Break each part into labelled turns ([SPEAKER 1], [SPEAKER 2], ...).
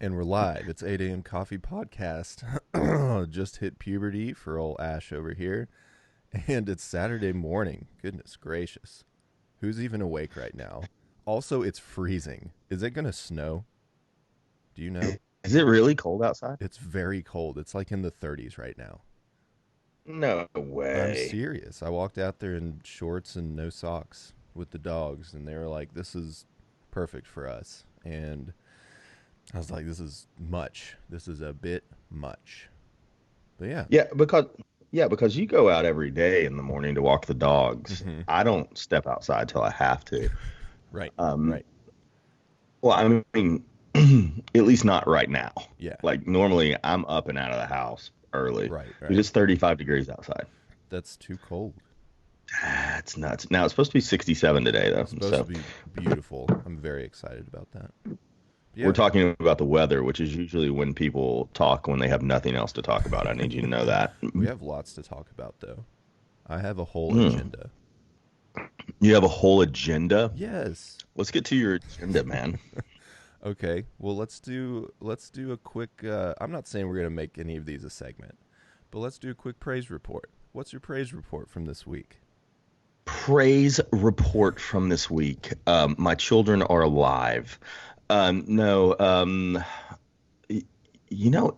[SPEAKER 1] And we're live. It's 8 a.m. Coffee Podcast. Just hit puberty for old Ash over here. And it's Saturday morning. Goodness gracious. Who's even awake right now? Also, it's freezing. Is it going to snow? Do you know?
[SPEAKER 2] Is it really cold outside?
[SPEAKER 1] It's very cold. It's like in the 30s right now.
[SPEAKER 2] No
[SPEAKER 1] I'm
[SPEAKER 2] way.
[SPEAKER 1] serious. I walked out there in shorts and no socks with the dogs, and they were like, this is perfect for us. And I was like, this is much. This is a bit much. But yeah.
[SPEAKER 2] Yeah, because you go out every day in the morning to walk the dogs.
[SPEAKER 1] Hmm.
[SPEAKER 2] I don't step outside till I have to.
[SPEAKER 1] Right.
[SPEAKER 2] Um,
[SPEAKER 1] Right.
[SPEAKER 2] well, I mean, at least not right now.
[SPEAKER 1] Yeah.
[SPEAKER 2] Like normally I'm up and out of the house early.
[SPEAKER 1] Right. Right.
[SPEAKER 2] It's 35 degrees outside.
[SPEAKER 1] That's too cold.
[SPEAKER 2] That's nuts. Now it's supposed to be 67 today though.
[SPEAKER 1] It's supposed to
[SPEAKER 2] So
[SPEAKER 1] be beautiful. I'm very excited about that.
[SPEAKER 2] we're
[SPEAKER 1] Yeah.
[SPEAKER 2] talking about the weather, which is usually when people talk when they have nothing else to talk about. I need you to know that.
[SPEAKER 1] We have lots to talk about, though. I have a whole
[SPEAKER 2] Hmm.
[SPEAKER 1] agenda.
[SPEAKER 2] You have a whole agenda.
[SPEAKER 1] Yes.
[SPEAKER 2] Let's get to your agenda, man.
[SPEAKER 1] Okay. Well, let's do a quick. I'm not saying we're gonna make any of these a segment, but let's do a quick praise report. What's your praise report from this week?
[SPEAKER 2] Praise report from this week. My children are alive. No, y-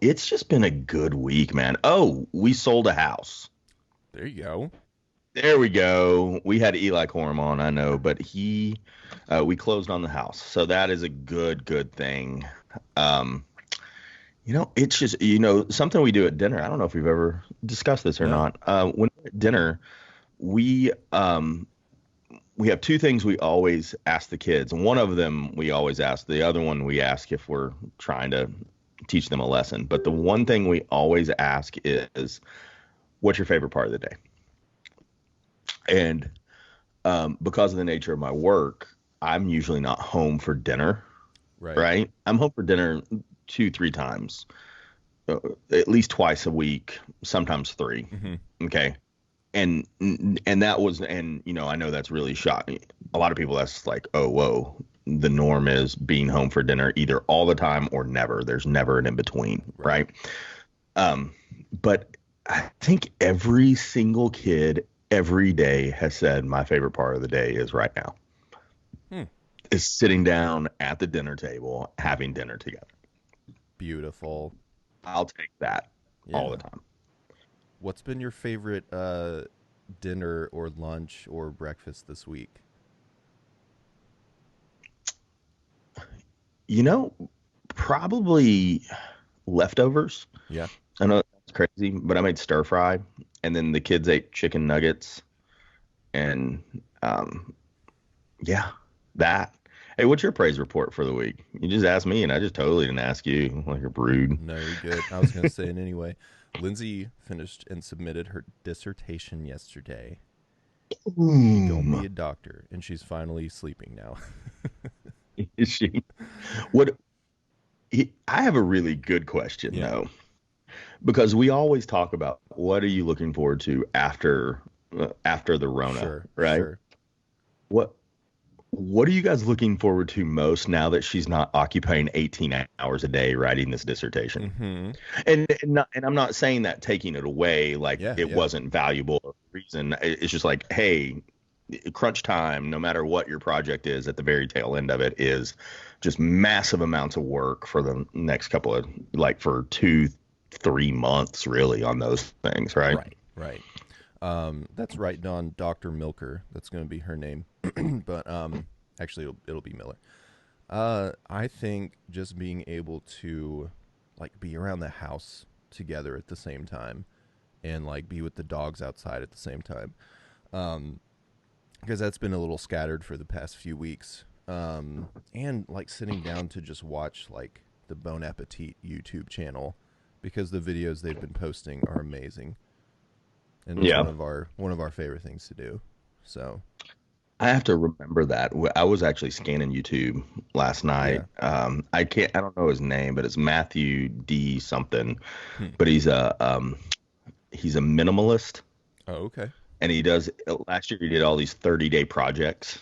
[SPEAKER 2] it's just been a good week, man. Oh, we sold a house.
[SPEAKER 1] There you go.
[SPEAKER 2] There we go. We had Eli Corum on, I know, but we closed on the house. So that is a good thing. Um, it's just, something we do at dinner. I don't know if we've ever discussed this or
[SPEAKER 1] No.
[SPEAKER 2] not. When we're at dinner, we, we have two things we always ask the kids. One of them we always ask. The other one we ask if we're trying to teach them a lesson. But the one thing we always ask is, what's your favorite part of the day? And because of the nature of my work, I'm usually not home for dinner,
[SPEAKER 1] Right.
[SPEAKER 2] right? I'm home for dinner two, three times, uh, at least twice a week, sometimes three.
[SPEAKER 1] Hmm.
[SPEAKER 2] Okay. And that was, and I know that's really shocking. A lot of people, that's like, oh, whoa. The norm is being home for dinner either all the time or never. There's never an in between,
[SPEAKER 1] Right.
[SPEAKER 2] right? Um, but I think every single kid every day has said my favorite part of the day is right now,
[SPEAKER 1] Hmm.
[SPEAKER 2] is sitting down at the dinner table having dinner together.
[SPEAKER 1] Beautiful.
[SPEAKER 2] I'll take that all the
[SPEAKER 1] Yeah.
[SPEAKER 2] time.
[SPEAKER 1] What's been your favorite dinner or lunch or breakfast this week?
[SPEAKER 2] You know, probably leftovers.
[SPEAKER 1] Yeah.
[SPEAKER 2] I know that's crazy, but I made stir fry, and then the kids ate chicken nuggets, and um, yeah, that. Hey, what's your praise report for the week? You just asked me, and I just totally didn't ask you. Like you're rude.
[SPEAKER 1] No, you're good. I was going to say it anyway. Lindsay finished and submitted her dissertation yesterday. She gonna
[SPEAKER 2] Boom.
[SPEAKER 1] be a doctor, and she's finally sleeping now.
[SPEAKER 2] Is she? What? I have a really good question
[SPEAKER 1] Yeah.
[SPEAKER 2] though, because we always talk about what are you looking forward to after the Rona,
[SPEAKER 1] Sure.
[SPEAKER 2] right?
[SPEAKER 1] Sure.
[SPEAKER 2] What What are you guys looking forward to most now that she's not occupying 18 hours a day writing this dissertation?
[SPEAKER 1] Mm-hmm.
[SPEAKER 2] And I'm not saying that taking it away like
[SPEAKER 1] Yeah.
[SPEAKER 2] it
[SPEAKER 1] Yeah.
[SPEAKER 2] wasn't valuable reason. It's just like, hey, crunch time, no matter what your project is at the very tail end of it is just massive amounts of work for the next couple of like for 2, 3 months really on those things, right?
[SPEAKER 1] Right. Right. That's right, Don. Doctor Milker. That's gonna be her name. But actually, it'll be Miller. I think just being able to like be around the house together at the same time, and like be with the dogs outside at the same time. Um, because that's been a little scattered for the past few weeks. And like sitting down to just watch like the Bon Appetit YouTube channel because the videos they've been posting are amazing, and it's
[SPEAKER 2] Yeah.
[SPEAKER 1] one of our favorite things to do. So
[SPEAKER 2] I have to remember that. I was actually scanning YouTube last night.
[SPEAKER 1] yeah.
[SPEAKER 2] I don't know his name, but it's Matthew D something.
[SPEAKER 1] Hmm.
[SPEAKER 2] But he's a minimalist,
[SPEAKER 1] Oh, okay.
[SPEAKER 2] and last year he did all these 30-day projects.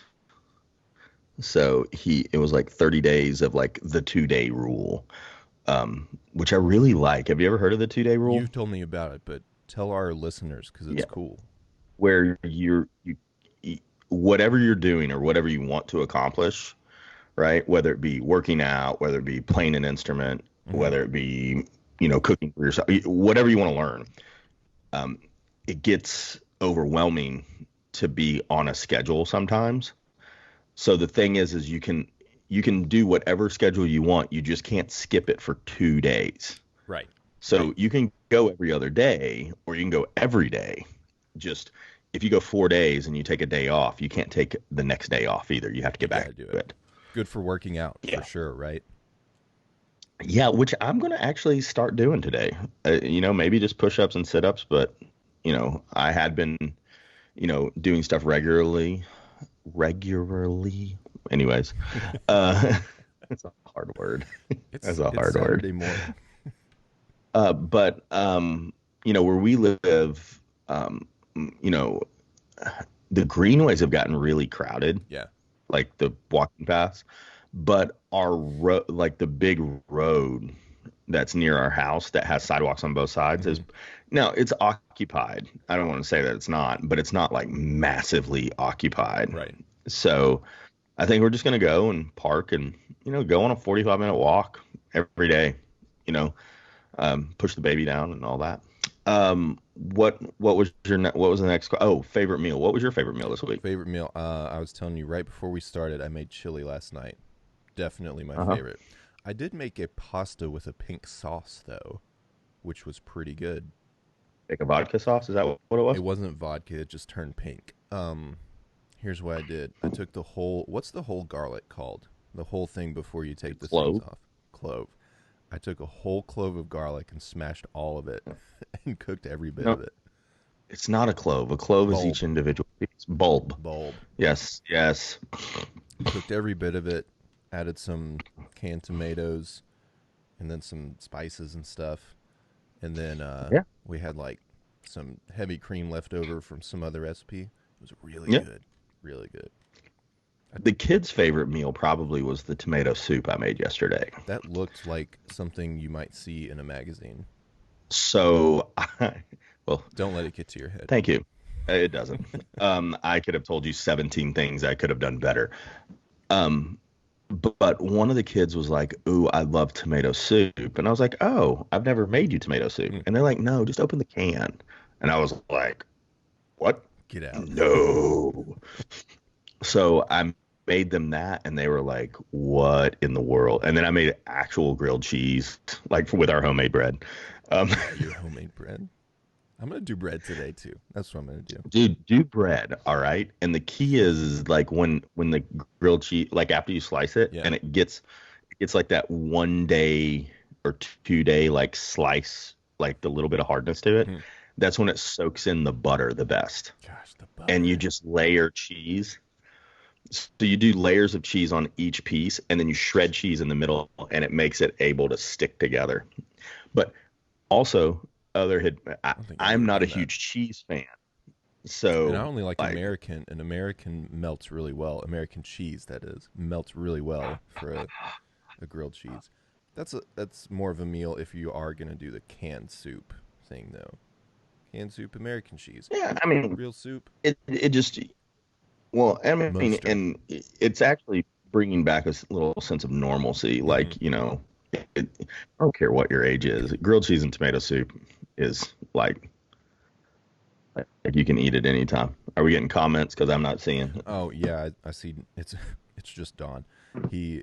[SPEAKER 2] So it was like 30 days of like the 2-day rule. which I really like. Have you ever heard of the 2 day rule?
[SPEAKER 1] You've told me about it, but tell our listeners because it's
[SPEAKER 2] Yeah,
[SPEAKER 1] cool.
[SPEAKER 2] where whatever you're doing or whatever you want to accomplish, right? Whether it be working out, whether it be playing an instrument,
[SPEAKER 1] Hmm.
[SPEAKER 2] whether it be, cooking for yourself, whatever you want to learn, um, it gets overwhelming to be on a schedule sometimes. So the thing is you can do whatever schedule you want. You just can't skip it for 2 days.
[SPEAKER 1] Right.
[SPEAKER 2] So you can go every other day or you can go every day. Just if you go 4 days and you take a day off, you can't take the next day off either. You have to
[SPEAKER 1] You
[SPEAKER 2] get
[SPEAKER 1] got to
[SPEAKER 2] back
[SPEAKER 1] do
[SPEAKER 2] to
[SPEAKER 1] it.
[SPEAKER 2] it.
[SPEAKER 1] Good for working out for
[SPEAKER 2] Yeah.
[SPEAKER 1] sure, right?
[SPEAKER 2] Yeah, which I'm going to actually start doing today. Maybe just push-ups and sit-ups, but I had been, doing stuff regularly. Anyways, uh it's a hard word. That's a
[SPEAKER 1] It's
[SPEAKER 2] hard word.
[SPEAKER 1] Saturday morning.
[SPEAKER 2] But where we live, um, you know, the greenways have gotten really crowded,
[SPEAKER 1] Yeah.
[SPEAKER 2] like the walking paths. But like the big road that's near our house that has sidewalks on both sides
[SPEAKER 1] Hmm.
[SPEAKER 2] is now it's occupied. I don't want to say that it's not, but it's not like massively occupied.
[SPEAKER 1] Right.
[SPEAKER 2] So I think we're just gonna go and park and go on a 45-minute walk every day. You know, push the baby down and all that. What was the next? Oh, favorite meal. What was your favorite meal this week?
[SPEAKER 1] Favorite meal? I was telling you right before we started, I made chili last night. Definitely my
[SPEAKER 2] Uh-huh.
[SPEAKER 1] favorite. I did make a pasta with a pink sauce though, which was pretty good.
[SPEAKER 2] Like a vodka sauce? Is that what it
[SPEAKER 1] It
[SPEAKER 2] was?
[SPEAKER 1] wasn't vodka; it just turned pink. Here's what I did. I took the whole. What's the whole garlic called? The whole thing before you take the things
[SPEAKER 2] Clove.
[SPEAKER 1] off. Clove. I took a whole clove of garlic and smashed all of it, and cooked every bit
[SPEAKER 2] No,
[SPEAKER 1] of it.
[SPEAKER 2] it's not a clove. A clove is each
[SPEAKER 1] Bulb.
[SPEAKER 2] individual piece. Bulb.
[SPEAKER 1] Bulb.
[SPEAKER 2] Yes, yes.
[SPEAKER 1] Cooked every bit of it. Added some canned tomatoes, and then some spices and stuff. And then
[SPEAKER 2] Yeah,
[SPEAKER 1] we had like some heavy cream left over from some other recipe. It was really
[SPEAKER 2] yeah.
[SPEAKER 1] good, really good. I,
[SPEAKER 2] The kids' favorite meal probably was the tomato soup I made yesterday.
[SPEAKER 1] that looked like something you might see in a magazine.
[SPEAKER 2] So, well,
[SPEAKER 1] Don't let it get to your head.
[SPEAKER 2] thank you. It doesn't. I could have told you 17 things I could have done better. Um, but one of the kids was like, "Ooh, I love tomato soup," and I was like, "Oh, I've never made you tomato soup."
[SPEAKER 1] Mm,
[SPEAKER 2] And they're like, "No, just open the can." And I was like, "What?
[SPEAKER 1] get out.
[SPEAKER 2] No." So I made them that, and they were like, "What in the world?" And then I made actual grilled cheese, like with our homemade bread. Um,
[SPEAKER 1] Your homemade bread. I'm gonna do bread today too. That's what I'm gonna do.
[SPEAKER 2] dude, do bread, all right? And the key is like when the grilled cheese, like after you slice it,
[SPEAKER 1] Yeah.
[SPEAKER 2] and it's like that 1 day or 2 day like slice, like the little bit of hardness to it.
[SPEAKER 1] Hmm.
[SPEAKER 2] That's when it soaks in the butter the best.
[SPEAKER 1] Gosh, the
[SPEAKER 2] And you
[SPEAKER 1] butter.
[SPEAKER 2] just layer cheese. So you do layers of cheese on each piece, and then you shred cheese in the middle, and it makes it able to stick together. But also,
[SPEAKER 1] I don't think I've
[SPEAKER 2] I'm
[SPEAKER 1] ever
[SPEAKER 2] not a
[SPEAKER 1] done that.
[SPEAKER 2] huge cheese fan.
[SPEAKER 1] And I
[SPEAKER 2] So
[SPEAKER 1] only like
[SPEAKER 2] like,
[SPEAKER 1] American, and American melts really well. American cheese, that is, melts really well for a grilled cheese. That's more of a meal if you are gonna do the canned soup thing though. Canned soup, American cheese.
[SPEAKER 2] yeah, I mean,
[SPEAKER 1] Real soup,
[SPEAKER 2] it just well, I mean,
[SPEAKER 1] mustard.
[SPEAKER 2] and it's actually bringing back a little sense of normalcy.
[SPEAKER 1] Hmm.
[SPEAKER 2] Like, I don't care what your age is. Grilled cheese and tomato soup is like you can eat it anytime. Are we getting comments? Because I'm not seeing.
[SPEAKER 1] Oh yeah, I see. It's it's just Dawn. He,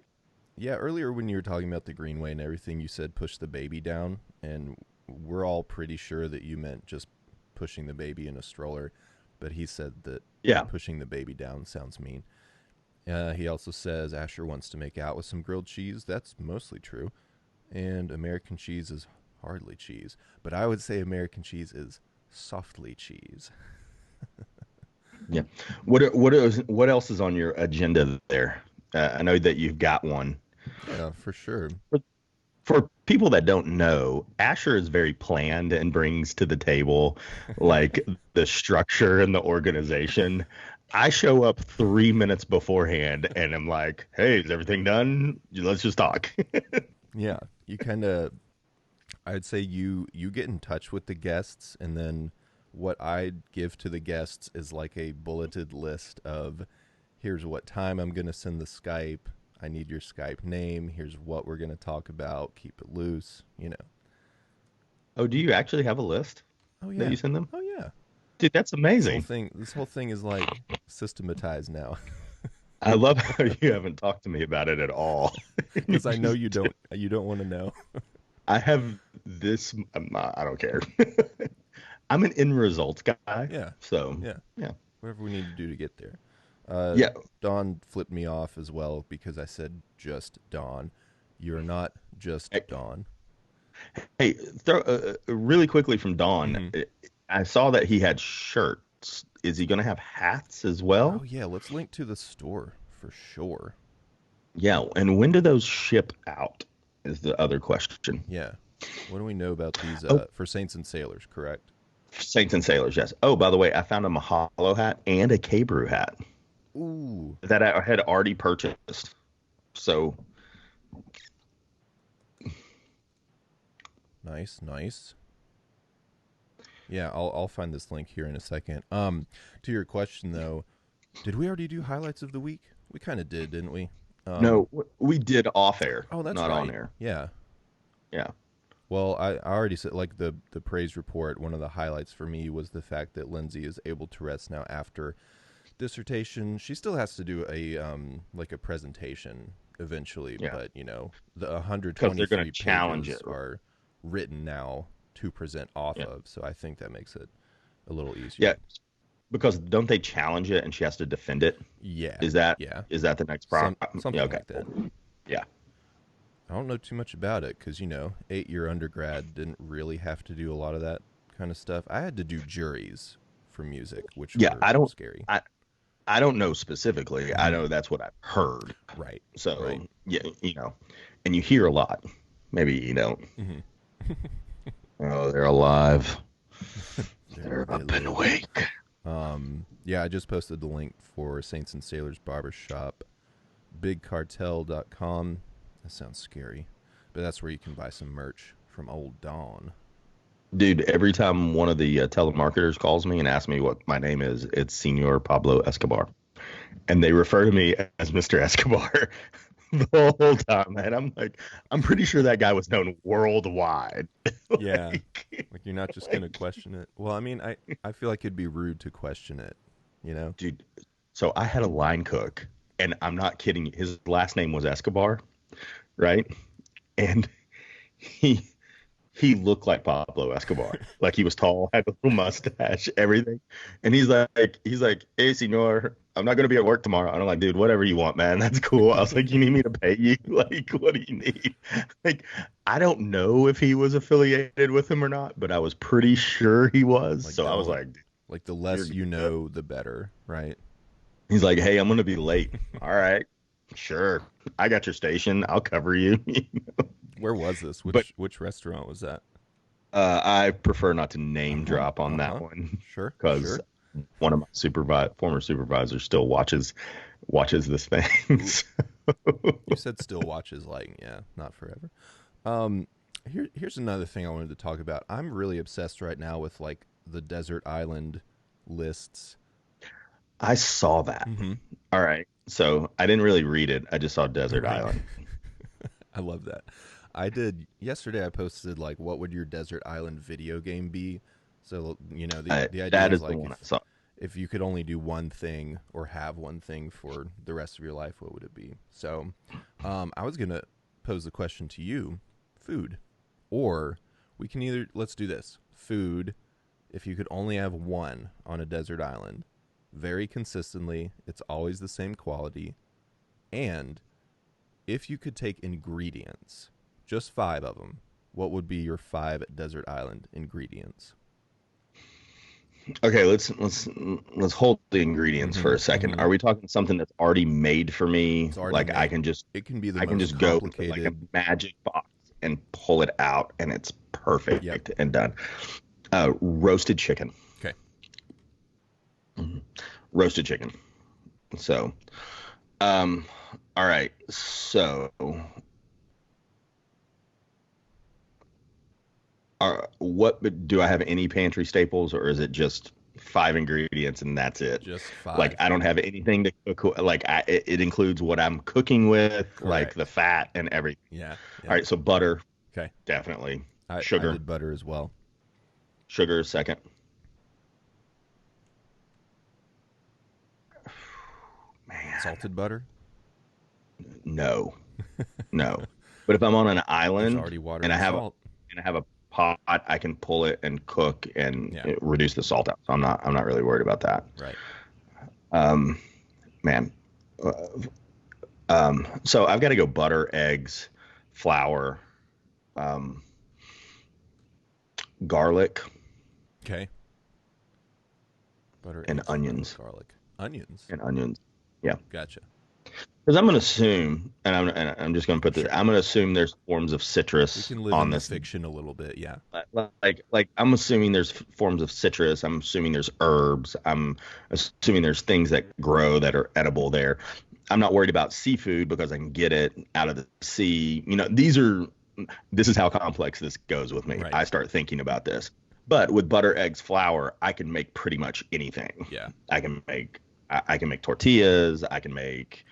[SPEAKER 1] yeah. Earlier when you were talking about the Greenway and everything, you said push the baby down, and we're all pretty sure that you meant just pushing the baby in a stroller. But he said that
[SPEAKER 2] Yeah,
[SPEAKER 1] pushing the baby down sounds mean. He also says Asher wants to make out with some grilled cheese. That's mostly true. And American cheese is hardly cheese. But I would say American cheese is softly cheese.
[SPEAKER 2] yeah. What else is on your agenda there? I know that you've got one.
[SPEAKER 1] Yeah, for sure.
[SPEAKER 2] For people that don't know, Asher is very planned and brings to the table like the structure and the organization. I show up 3 minutes beforehand and I'm like, "Hey, is everything done? Let's just talk."
[SPEAKER 1] Yeah. you kind of, I'd say you get in touch with the guests, and then what I give to the guests is like a bulleted list of here's what time I'm going to send the Skype. I need your Skype name. Here's what we're going to talk about. Keep it loose, you know.
[SPEAKER 2] Oh, do you actually have a list
[SPEAKER 1] Oh
[SPEAKER 2] that
[SPEAKER 1] yeah.
[SPEAKER 2] you send them?
[SPEAKER 1] Oh yeah.
[SPEAKER 2] Dude, that's amazing.
[SPEAKER 1] This whole thing is like systematized now
[SPEAKER 2] I love how you haven't talked to me about it at all. You
[SPEAKER 1] because I know
[SPEAKER 2] just,
[SPEAKER 1] you don't want to know.
[SPEAKER 2] I have this. I don't care. I'm an end results guy.
[SPEAKER 1] Yeah.
[SPEAKER 2] So,
[SPEAKER 1] Yeah.
[SPEAKER 2] yeah.
[SPEAKER 1] Whatever we need to do to get there. Uh,
[SPEAKER 2] Yeah.
[SPEAKER 1] Dawn flipped me off as well because I said just Dawn. You're not just
[SPEAKER 2] Hey,
[SPEAKER 1] Dawn.
[SPEAKER 2] hey, really quickly from Dawn,
[SPEAKER 1] Hmm.
[SPEAKER 2] I saw that he had shirts. Is he going to have hats as
[SPEAKER 1] Oh
[SPEAKER 2] well?
[SPEAKER 1] yeah, let's link to the store for sure.
[SPEAKER 2] Yeah. And when do those ship out? Is the other question.
[SPEAKER 1] Yeah. What do we know about these
[SPEAKER 2] Oh,
[SPEAKER 1] for Saints and Sailors, correct?
[SPEAKER 2] Saints and Sailors, yes. Oh, by the way, I found a Mahalo hat and a K-Brew hat
[SPEAKER 1] Ooh,
[SPEAKER 2] that I had already purchased. So,
[SPEAKER 1] nice, nice. Yeah, I'll find this link here in a second. To your question though, did we already do highlights of the week? We kind of did, didn't we? Um,
[SPEAKER 2] no, we did off air,
[SPEAKER 1] oh, that's
[SPEAKER 2] not on
[SPEAKER 1] right.
[SPEAKER 2] air.
[SPEAKER 1] Yeah.
[SPEAKER 2] Yeah.
[SPEAKER 1] Well, I already said like the praise report. One of the highlights for me was the fact that Lindsay is able to rest now after dissertation. She still has to do a like a presentation eventually,
[SPEAKER 2] Yeah.
[SPEAKER 1] but you know the
[SPEAKER 2] Because they're going to
[SPEAKER 1] 123
[SPEAKER 2] challenge it.
[SPEAKER 1] pages are written now to present off
[SPEAKER 2] Yeah.
[SPEAKER 1] of. So I think that makes it a little easier.
[SPEAKER 2] Yeah. Because don't they challenge it and she has to defend it?
[SPEAKER 1] Yeah,
[SPEAKER 2] Is that
[SPEAKER 1] yeah,
[SPEAKER 2] is that the next problem? Yeah.
[SPEAKER 1] something
[SPEAKER 2] Okay.
[SPEAKER 1] like that.
[SPEAKER 2] Cool. Yeah.
[SPEAKER 1] I don't know too much about it because you know 8 year undergrad didn't really have to do a lot of that kind of stuff. I had to do juries for music, which
[SPEAKER 2] Yeah.
[SPEAKER 1] were
[SPEAKER 2] I don't.
[SPEAKER 1] scary.
[SPEAKER 2] I I don't know specifically. I
[SPEAKER 1] Hmm.
[SPEAKER 2] know that's what I've heard.
[SPEAKER 1] Right,
[SPEAKER 2] So
[SPEAKER 1] right.
[SPEAKER 2] yeah, and you hear a lot. Maybe you don't.
[SPEAKER 1] Hmm.
[SPEAKER 2] Oh, they're alive. They're
[SPEAKER 1] They
[SPEAKER 2] up and
[SPEAKER 1] live.
[SPEAKER 2] awake.
[SPEAKER 1] Yeah, I just posted the link for Saints and Sailors Barbershop, bigcartel.com. That sounds scary, but that's where you can buy some merch from Old Dawn.
[SPEAKER 2] Dude, every time one of the telemarketers calls me and asks me what my name is, it's Senor Pablo Escobar. And they refer to me as Mr. Escobar the whole time. And I'm like, I'm pretty sure that guy was known worldwide.
[SPEAKER 1] Yeah,
[SPEAKER 2] like,
[SPEAKER 1] like you're not just gonna
[SPEAKER 2] like,
[SPEAKER 1] question it. Well, I mean, I feel like it'd be rude to question it. You know?
[SPEAKER 2] dude. So I had a line cook, and I'm not kidding. His last name was Escobar, right? And he he looked like Pablo Escobar. Like he was tall, had a little mustache, everything. And he's like, hey, senor, I'm not gonna be at work tomorrow. And I'm like, dude, whatever you want, man. That's cool. I was like, you need me to pay you? Like, what do you need? Like, I don't know if he was affiliated with him or not, but I was pretty sure he was.
[SPEAKER 1] Like
[SPEAKER 2] So I was
[SPEAKER 1] don't
[SPEAKER 2] like, dude,
[SPEAKER 1] like the
[SPEAKER 2] you're
[SPEAKER 1] less you
[SPEAKER 2] good.
[SPEAKER 1] know, the better, right?
[SPEAKER 2] He's like, hey, I'm gonna be late. All right, sure. I got your station. I'll cover you.
[SPEAKER 1] Where was this?
[SPEAKER 2] But
[SPEAKER 1] Which restaurant was that?
[SPEAKER 2] I prefer not to
[SPEAKER 1] Uh
[SPEAKER 2] name
[SPEAKER 1] huh.
[SPEAKER 2] drop on
[SPEAKER 1] Uh
[SPEAKER 2] that
[SPEAKER 1] huh.
[SPEAKER 2] one
[SPEAKER 1] Sure.
[SPEAKER 2] because
[SPEAKER 1] Sure.
[SPEAKER 2] one of my former supervisors still watches this thing.
[SPEAKER 1] Ooh,
[SPEAKER 2] So,
[SPEAKER 1] you said still watches like yeah, not forever. Um, here's another thing I wanted to talk about. I'm really obsessed right now with like the desert island lists.
[SPEAKER 2] I saw that.
[SPEAKER 1] Mm-hmm.
[SPEAKER 2] All right. So I didn't really read it. I just saw Desert
[SPEAKER 1] Right.
[SPEAKER 2] Island.
[SPEAKER 1] I love that. I did yesterday. I posted like, what would your desert island video game be? So you know, the idea
[SPEAKER 2] That
[SPEAKER 1] is
[SPEAKER 2] is the
[SPEAKER 1] like
[SPEAKER 2] one I saw.
[SPEAKER 1] if you could only do one thing or have one thing for the rest of your life, what would it be? So, I was gonna pose the question to you: food, or we can either let's do this: food. If you could only have one on a desert island, very consistently, it's always the same quality, and if you could take ingredients, just five of them, what would be your five desert island ingredients?
[SPEAKER 2] Okay, let's hold the ingredients
[SPEAKER 1] Mm-hmm.
[SPEAKER 2] for a second.
[SPEAKER 1] Mm-hmm.
[SPEAKER 2] Are we talking something that's already made for me?
[SPEAKER 1] It's already
[SPEAKER 2] Like I
[SPEAKER 1] made.
[SPEAKER 2] can just
[SPEAKER 1] It can be the
[SPEAKER 2] I can
[SPEAKER 1] most
[SPEAKER 2] just go to like a
[SPEAKER 1] complicated.
[SPEAKER 2] magic box and pull it out and it's
[SPEAKER 1] Yep.
[SPEAKER 2] perfect and done. Roasted chicken.
[SPEAKER 1] Okay.
[SPEAKER 2] Mhm. Roasted chicken. So, um, all right. So What do I have any pantry staples, or is it just 5 ingredients and that's it?
[SPEAKER 1] Just
[SPEAKER 2] Like
[SPEAKER 1] 5.
[SPEAKER 2] I don't have anything to cook. Like it includes what I'm cooking with, like the
[SPEAKER 1] Correct.
[SPEAKER 2] fat and everything.
[SPEAKER 1] Yeah.
[SPEAKER 2] All
[SPEAKER 1] Yeah.
[SPEAKER 2] right, so butter,
[SPEAKER 1] Okay.
[SPEAKER 2] definitely.
[SPEAKER 1] I
[SPEAKER 2] Sugar,
[SPEAKER 1] did butter as well.
[SPEAKER 2] sugar is second. Man,
[SPEAKER 1] Salted butter.
[SPEAKER 2] no, no. But if I'm on an
[SPEAKER 1] There's
[SPEAKER 2] island
[SPEAKER 1] already water
[SPEAKER 2] and I
[SPEAKER 1] and
[SPEAKER 2] have
[SPEAKER 1] salt.
[SPEAKER 2] a pot, I can pull it and cook and
[SPEAKER 1] Yeah.
[SPEAKER 2] reduce the salt out. So I'm not really worried about that.
[SPEAKER 1] Right.
[SPEAKER 2] Um, man, uh, so I've got to go butter, eggs, flour, um, garlic,
[SPEAKER 1] Okay. Butter,
[SPEAKER 2] and
[SPEAKER 1] eggs, flour,
[SPEAKER 2] onions.
[SPEAKER 1] garlic, onions.
[SPEAKER 2] And onions. Yeah,
[SPEAKER 1] Gotcha.
[SPEAKER 2] because I'm going to assume, and I'm just going to put this.
[SPEAKER 1] Sure.
[SPEAKER 2] I'm going to assume there's forms of
[SPEAKER 1] We
[SPEAKER 2] citrus
[SPEAKER 1] can live
[SPEAKER 2] on
[SPEAKER 1] in the
[SPEAKER 2] this.
[SPEAKER 1] fiction a little bit. Yeah.
[SPEAKER 2] Like I'm assuming there's forms of citrus. I'm assuming there's herbs. I'm assuming there's things that grow that are edible there. I'm not worried about seafood because I can get it out of the sea. This is how complex this goes with me.
[SPEAKER 1] Right.
[SPEAKER 2] I start thinking about this. But with butter, eggs, flour, I can make pretty much anything.
[SPEAKER 1] Yeah.
[SPEAKER 2] I can make tortillas. I can make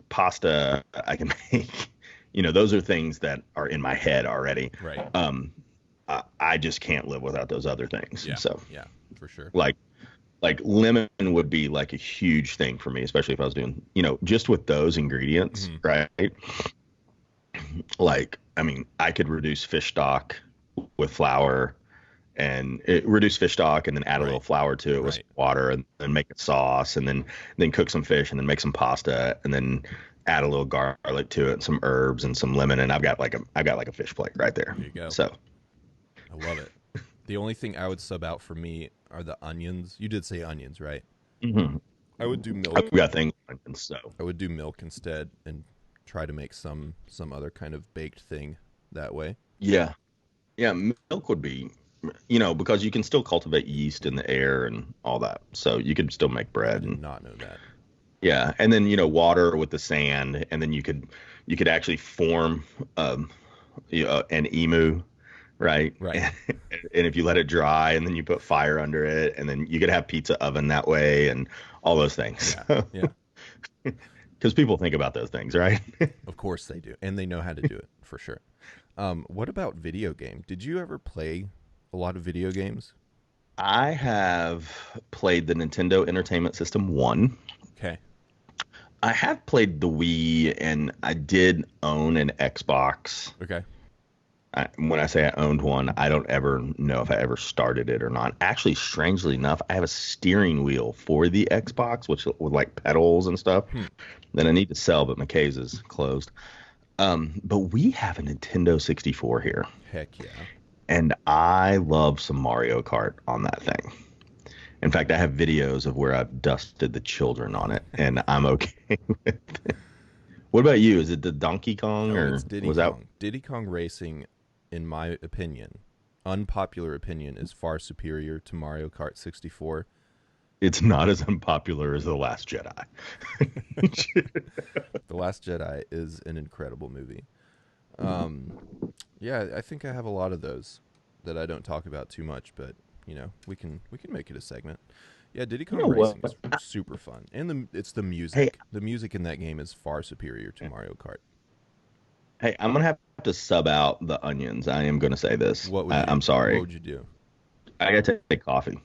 [SPEAKER 2] pasta. I can make, those are things that are in my head already.
[SPEAKER 1] Right.
[SPEAKER 2] I just can't live without those other things.
[SPEAKER 1] Yeah.
[SPEAKER 2] So
[SPEAKER 1] Yeah. For sure.
[SPEAKER 2] like lemon would be like a huge thing for me, especially if I was doing, just with those ingredients,
[SPEAKER 1] Hmm.
[SPEAKER 2] right? Like, I mean, I could reduce fish stock with flour and reduce fish stock and then add a little
[SPEAKER 1] Right.
[SPEAKER 2] flour to it with some
[SPEAKER 1] Right.
[SPEAKER 2] water and then make a sauce and then cook some fish and then make some pasta and then add a little garlic to it and some herbs and some lemon and I've got like a fish plate right there.
[SPEAKER 1] There you go.
[SPEAKER 2] So
[SPEAKER 1] I love it. The only thing I would sub out for me are the onions. You did say onions, right?
[SPEAKER 2] mhm.
[SPEAKER 1] I would do
[SPEAKER 2] I've
[SPEAKER 1] milk.
[SPEAKER 2] got things and so
[SPEAKER 1] I would do milk instead and try to make some other kind of baked thing that way.
[SPEAKER 2] yeah. Yeah, milk would be, because you can still cultivate yeast in the air and all that. So you could still make
[SPEAKER 1] I
[SPEAKER 2] bread
[SPEAKER 1] did
[SPEAKER 2] and
[SPEAKER 1] not know that.
[SPEAKER 2] yeah, and then water with the sand, and then you could actually form an emu, right?
[SPEAKER 1] Right.
[SPEAKER 2] And if you let it dry, and then you put fire under it, and then you could have pizza oven that way, and all those things.
[SPEAKER 1] Yeah. Yeah.
[SPEAKER 2] Because people think about those things, right?
[SPEAKER 1] Of course they do, and they know how to do it for sure. What about video game? Did you ever play a lot of video games?
[SPEAKER 2] I have played the Nintendo Entertainment System 1.
[SPEAKER 1] Okay.
[SPEAKER 2] I have played the Wii, and I did own an Xbox.
[SPEAKER 1] Okay.
[SPEAKER 2] When I say I owned one, I don't ever know if I ever started it or not. Actually, strangely enough, I have a steering wheel for the Xbox, which with like pedals and stuff
[SPEAKER 1] Hmm.
[SPEAKER 2] that I need to sell, but my case is closed. But we have a Nintendo 64 here,
[SPEAKER 1] Heck yeah.
[SPEAKER 2] and I love some Mario Kart on that thing. In fact, I have videos of where I've dusted the children on it, and I'm okay with it. What about you? Is it the Donkey Kong,
[SPEAKER 1] Oh,
[SPEAKER 2] or
[SPEAKER 1] it's Diddy
[SPEAKER 2] was that?
[SPEAKER 1] Kong. Diddy Kong Racing, in my opinion, unpopular opinion, is far superior to Mario Kart 64.
[SPEAKER 2] It's not as unpopular as The Last Jedi.
[SPEAKER 1] The Last Jedi is an incredible movie. Um, yeah, I think I have a lot of those that I don't talk about too much, but we can make it a segment. Yeah, Diddy
[SPEAKER 2] You
[SPEAKER 1] Kong
[SPEAKER 2] know what?
[SPEAKER 1] Racing is super fun, and it's the
[SPEAKER 2] Hey,
[SPEAKER 1] music. The music in that game is far superior to Mario Kart.
[SPEAKER 2] hey, I'm gonna have to sub out the onions. I am gonna say this.
[SPEAKER 1] What would you?
[SPEAKER 2] I'm
[SPEAKER 1] What
[SPEAKER 2] sorry.
[SPEAKER 1] would you do?
[SPEAKER 2] I gotta take coffee.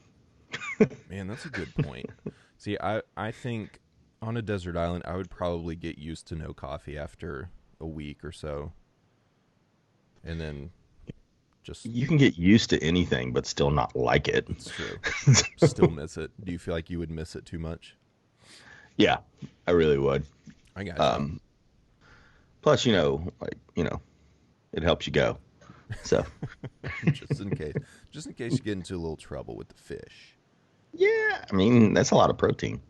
[SPEAKER 1] Man, that's a good point. See, I think on a desert island, I would probably get used to no coffee after a week or so, and then just
[SPEAKER 2] You can get used to anything, but still not like it.
[SPEAKER 1] it's true. Still miss it. Do you feel like you would miss it too much?
[SPEAKER 2] Yeah, I really would.
[SPEAKER 1] I got you.
[SPEAKER 2] Um, Plus, it helps you go. So,
[SPEAKER 1] Just in case you get into a little trouble with the fish.
[SPEAKER 2] yeah, I mean, that's a lot of protein.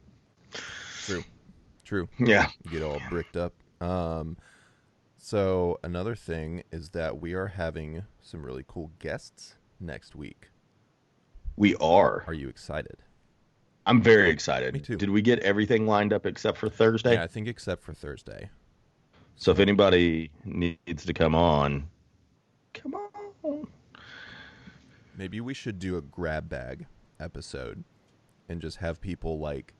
[SPEAKER 1] True. True.
[SPEAKER 2] Yeah,
[SPEAKER 1] You get all bricked up. So another thing is that we are having some really cool guests next week.
[SPEAKER 2] we are.
[SPEAKER 1] Are you excited?
[SPEAKER 2] I'm very
[SPEAKER 1] Me
[SPEAKER 2] excited.
[SPEAKER 1] too.
[SPEAKER 2] Did we get everything lined up except for Thursday?
[SPEAKER 1] Yeah, I think except for Thursday.
[SPEAKER 2] So if
[SPEAKER 1] So
[SPEAKER 2] anybody needs to come on, come on.
[SPEAKER 1] Maybe we should do a grab bag episode and just have people like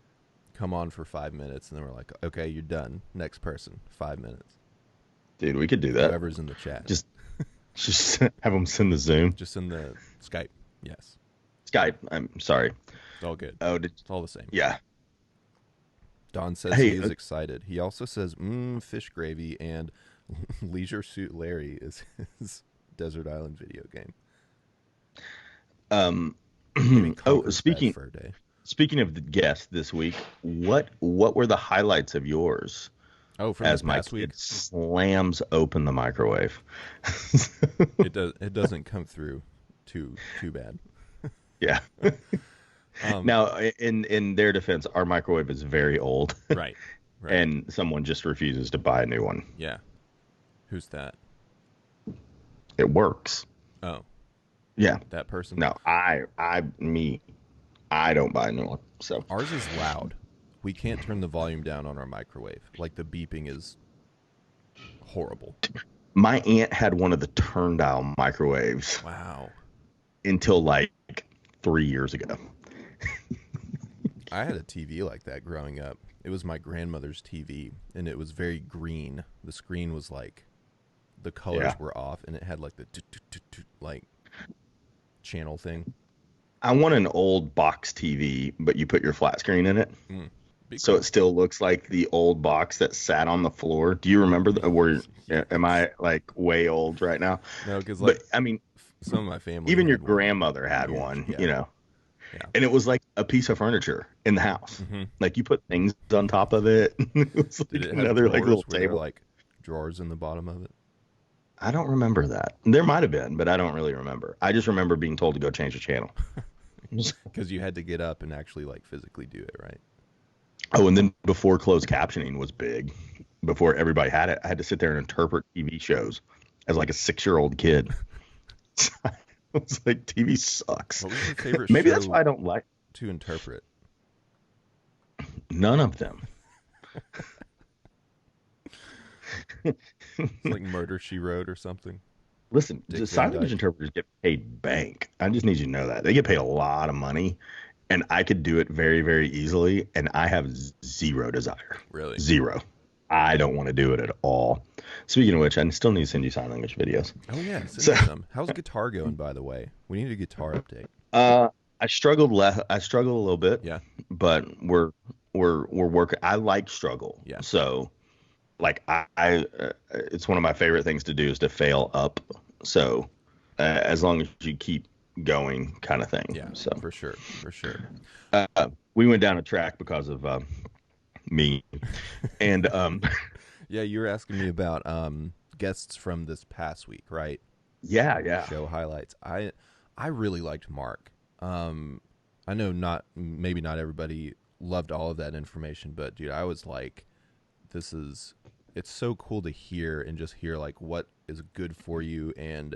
[SPEAKER 1] come on for 5 minutes and then we're like, okay, you're done. Next person, 5 minutes.
[SPEAKER 2] Dude, we could do that.
[SPEAKER 1] Whoever's in the chat.
[SPEAKER 2] Just have them send the Zoom.
[SPEAKER 1] Just in the Skype. Yes.
[SPEAKER 2] Skype. I'm sorry.
[SPEAKER 1] It's all good.
[SPEAKER 2] Oh,
[SPEAKER 1] it's all the same.
[SPEAKER 2] Yeah.
[SPEAKER 1] Don says he is excited. He also says, fish gravy and Leisure Suit Larry is his Desert Island video game.
[SPEAKER 2] Speaking of the guests this week, what were the highlights of yours?
[SPEAKER 1] Oh, from
[SPEAKER 2] as
[SPEAKER 1] this past week,
[SPEAKER 2] slams open the microwave.
[SPEAKER 1] It doesn't come through too bad.
[SPEAKER 2] Yeah. Now, in their defense, our microwave is very old.
[SPEAKER 1] Right.
[SPEAKER 2] And someone just refuses to buy a new one.
[SPEAKER 1] Yeah. Who's that?
[SPEAKER 2] It works.
[SPEAKER 1] Oh.
[SPEAKER 2] Yeah.
[SPEAKER 1] That person?
[SPEAKER 2] No, I don't buy a new one. So
[SPEAKER 1] ours is loud. We can't turn the volume down on our microwave. Like the beeping is horrible.
[SPEAKER 2] My aunt had one of the turn dial microwaves.
[SPEAKER 1] Wow.
[SPEAKER 2] Until like 3 years ago.
[SPEAKER 1] I had a TV like that growing up. It was my grandmother's TV, and it was very green. The screen was like, the colors were off, and it had like the like channel thing. I
[SPEAKER 2] want an old box TV, but you put your flat screen in it. So it still looks like the old box that sat on the floor. Do you remember am I like way old right now?
[SPEAKER 1] No, because
[SPEAKER 2] I mean,
[SPEAKER 1] some of my family,
[SPEAKER 2] even your grandmother had one, you know. Yeah. And it was like a piece of furniture in the house. Mm-hmm. Like you put things on top of it. It was like
[SPEAKER 1] Did it another like little table, like drawers in the bottom of it.
[SPEAKER 2] I don't remember that. There might have been, but I don't really remember. I just remember being told to go change the channel.
[SPEAKER 1] Because you had to get up and actually like physically do it, right?
[SPEAKER 2] Oh, and then before closed captioning was big, before everybody had it, I had to sit there and interpret TV shows as like a 6-year-old kid. I was like, TV sucks.
[SPEAKER 1] What was your favorite
[SPEAKER 2] Maybe
[SPEAKER 1] show
[SPEAKER 2] that's why I don't like
[SPEAKER 1] to interpret?
[SPEAKER 2] None of them.
[SPEAKER 1] It's like Murder, She Wrote or something.
[SPEAKER 2] Listen, the sign language interpreters get paid bank. I just need you to know that. They get paid a lot of money, and I could do it very, very easily, and I have zero desire.
[SPEAKER 1] Really?
[SPEAKER 2] Zero. I don't want to do it at all. Speaking of which, I still need to send you sign language videos.
[SPEAKER 1] Oh yeah, send me some. How's guitar going, by the way? We need a guitar update.
[SPEAKER 2] I struggled a little bit.
[SPEAKER 1] Yeah.
[SPEAKER 2] But we're working. I like struggle.
[SPEAKER 1] Yeah.
[SPEAKER 2] So, like I it's one of my favorite things to do is to fail up. So, as long as you keep going, kind of thing.
[SPEAKER 1] Yeah.
[SPEAKER 2] So
[SPEAKER 1] for sure.
[SPEAKER 2] We went down a track because of me, and
[SPEAKER 1] yeah, you were asking me about guests from this past week, right?
[SPEAKER 2] Yeah.
[SPEAKER 1] Show highlights. I really liked Mark. I know maybe not everybody loved all of that information, but dude, I was like, it's so cool to hear and just hear like what is good for you. And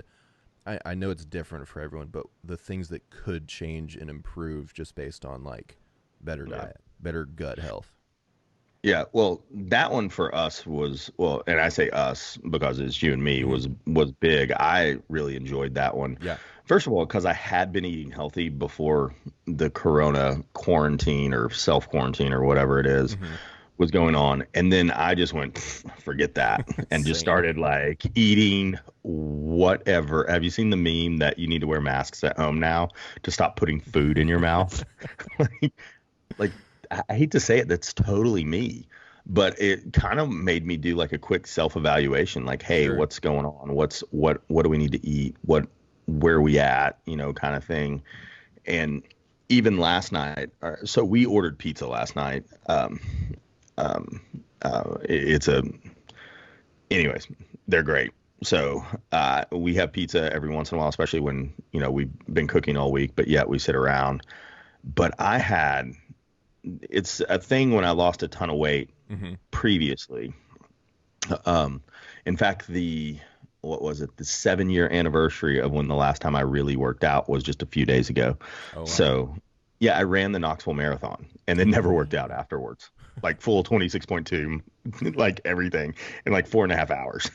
[SPEAKER 1] I know it's different for everyone, but the things that could change and improve just based on like better diet, better gut health.
[SPEAKER 2] Yeah, well, that one for us was, and I say us because it's you and me, was big. I really enjoyed that one.
[SPEAKER 1] Yeah.
[SPEAKER 2] First of all, because I had been eating healthy before the corona quarantine or self-quarantine or whatever it is was going on. And then I just went, forget that, and just started like eating whatever. Have you seen the meme that you need to wear masks at home now to stop putting food in your mouth? like I hate to say it, that's totally me, but it kind of made me do like a quick self-evaluation. Like, hey, what's going on? What do we need to eat? Where are we at? Kind of thing. And even last night, so we ordered pizza last night. Anyways, they're great. So we have pizza every once in a while, especially when, we've been cooking all week, but yet we sit around. But it's a thing when I lost a ton of weight previously. In fact, the 7-year anniversary of when the last time I really worked out was just a few days ago. Oh, wow. So yeah, I ran the Knoxville Marathon and then never worked out afterwards, like full 26.2, like everything in like 4.5 hours.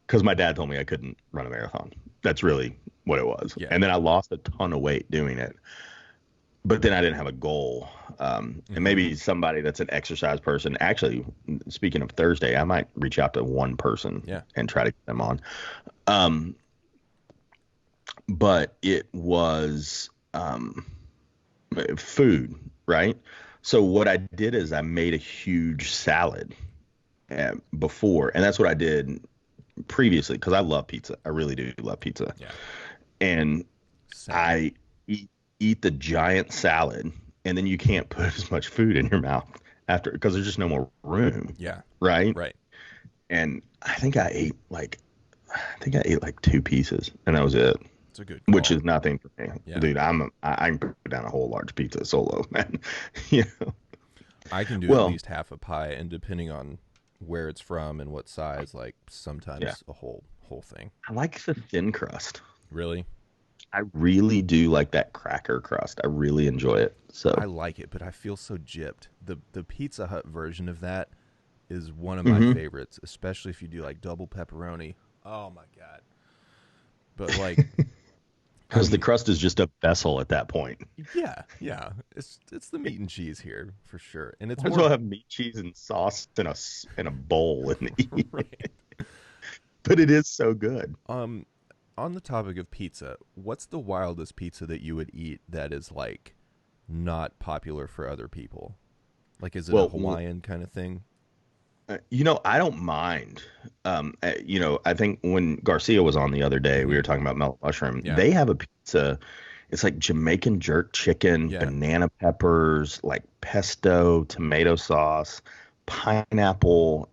[SPEAKER 2] because my dad told me I couldn't run a marathon. That's really what it was.
[SPEAKER 1] Yeah.
[SPEAKER 2] And then I lost a ton of weight doing it. But then I didn't have a goal. And maybe somebody that's an exercise person. Actually, speaking of Thursday, I might reach out to one person
[SPEAKER 1] Yeah.
[SPEAKER 2] and try to get them on. But it was food, right? So what I did is I made a huge salad before, and that's what I did previously because I love pizza. I really do love pizza.
[SPEAKER 1] Yeah.
[SPEAKER 2] And
[SPEAKER 1] Same.
[SPEAKER 2] I eat the giant salad, and then you can't put as much food in your mouth after because there's just no more room.
[SPEAKER 1] Yeah.
[SPEAKER 2] Right.
[SPEAKER 1] Right.
[SPEAKER 2] And I think I ate like 2 pieces, and that was it.
[SPEAKER 1] It's a good
[SPEAKER 2] Which
[SPEAKER 1] call.
[SPEAKER 2] is nothing for me,
[SPEAKER 1] Yeah.
[SPEAKER 2] dude. I can put down a whole large pizza solo, man. you know.
[SPEAKER 1] I can do at
[SPEAKER 2] Well,
[SPEAKER 1] least half a pie, and depending on where it's from and what size, like sometimes
[SPEAKER 2] yeah,
[SPEAKER 1] a whole thing.
[SPEAKER 2] I like the thin crust.
[SPEAKER 1] Really,
[SPEAKER 2] I really do like that cracker crust. I really enjoy it. So,
[SPEAKER 1] I like it, but I feel so gypped. The Pizza Hut version of that is one of my
[SPEAKER 2] hmm
[SPEAKER 1] favorites, especially if you do like double pepperoni. Oh my god! But like, I
[SPEAKER 2] because the
[SPEAKER 1] mean,
[SPEAKER 2] crust is just a vessel at that point.
[SPEAKER 1] yeah, yeah, it's the meat and cheese here for sure, and it's
[SPEAKER 2] Might as well
[SPEAKER 1] more
[SPEAKER 2] have meat, cheese, and sauce in a bowl and eat.
[SPEAKER 1] right.
[SPEAKER 2] But it is so good.
[SPEAKER 1] Um, on the topic of pizza, what's the wildest pizza that you would eat that is like not popular for other people? Like, is it a
[SPEAKER 2] Well,
[SPEAKER 1] Hawaiian kind of thing?
[SPEAKER 2] I don't mind. I think when Garcia was on the other day, we
[SPEAKER 1] Hmm.
[SPEAKER 2] were talking about mellow mushroom.
[SPEAKER 1] Yeah,
[SPEAKER 2] They have a pizza. It's like Jamaican jerk chicken,
[SPEAKER 1] yeah.
[SPEAKER 2] banana peppers, like pesto, tomato sauce, pineapple.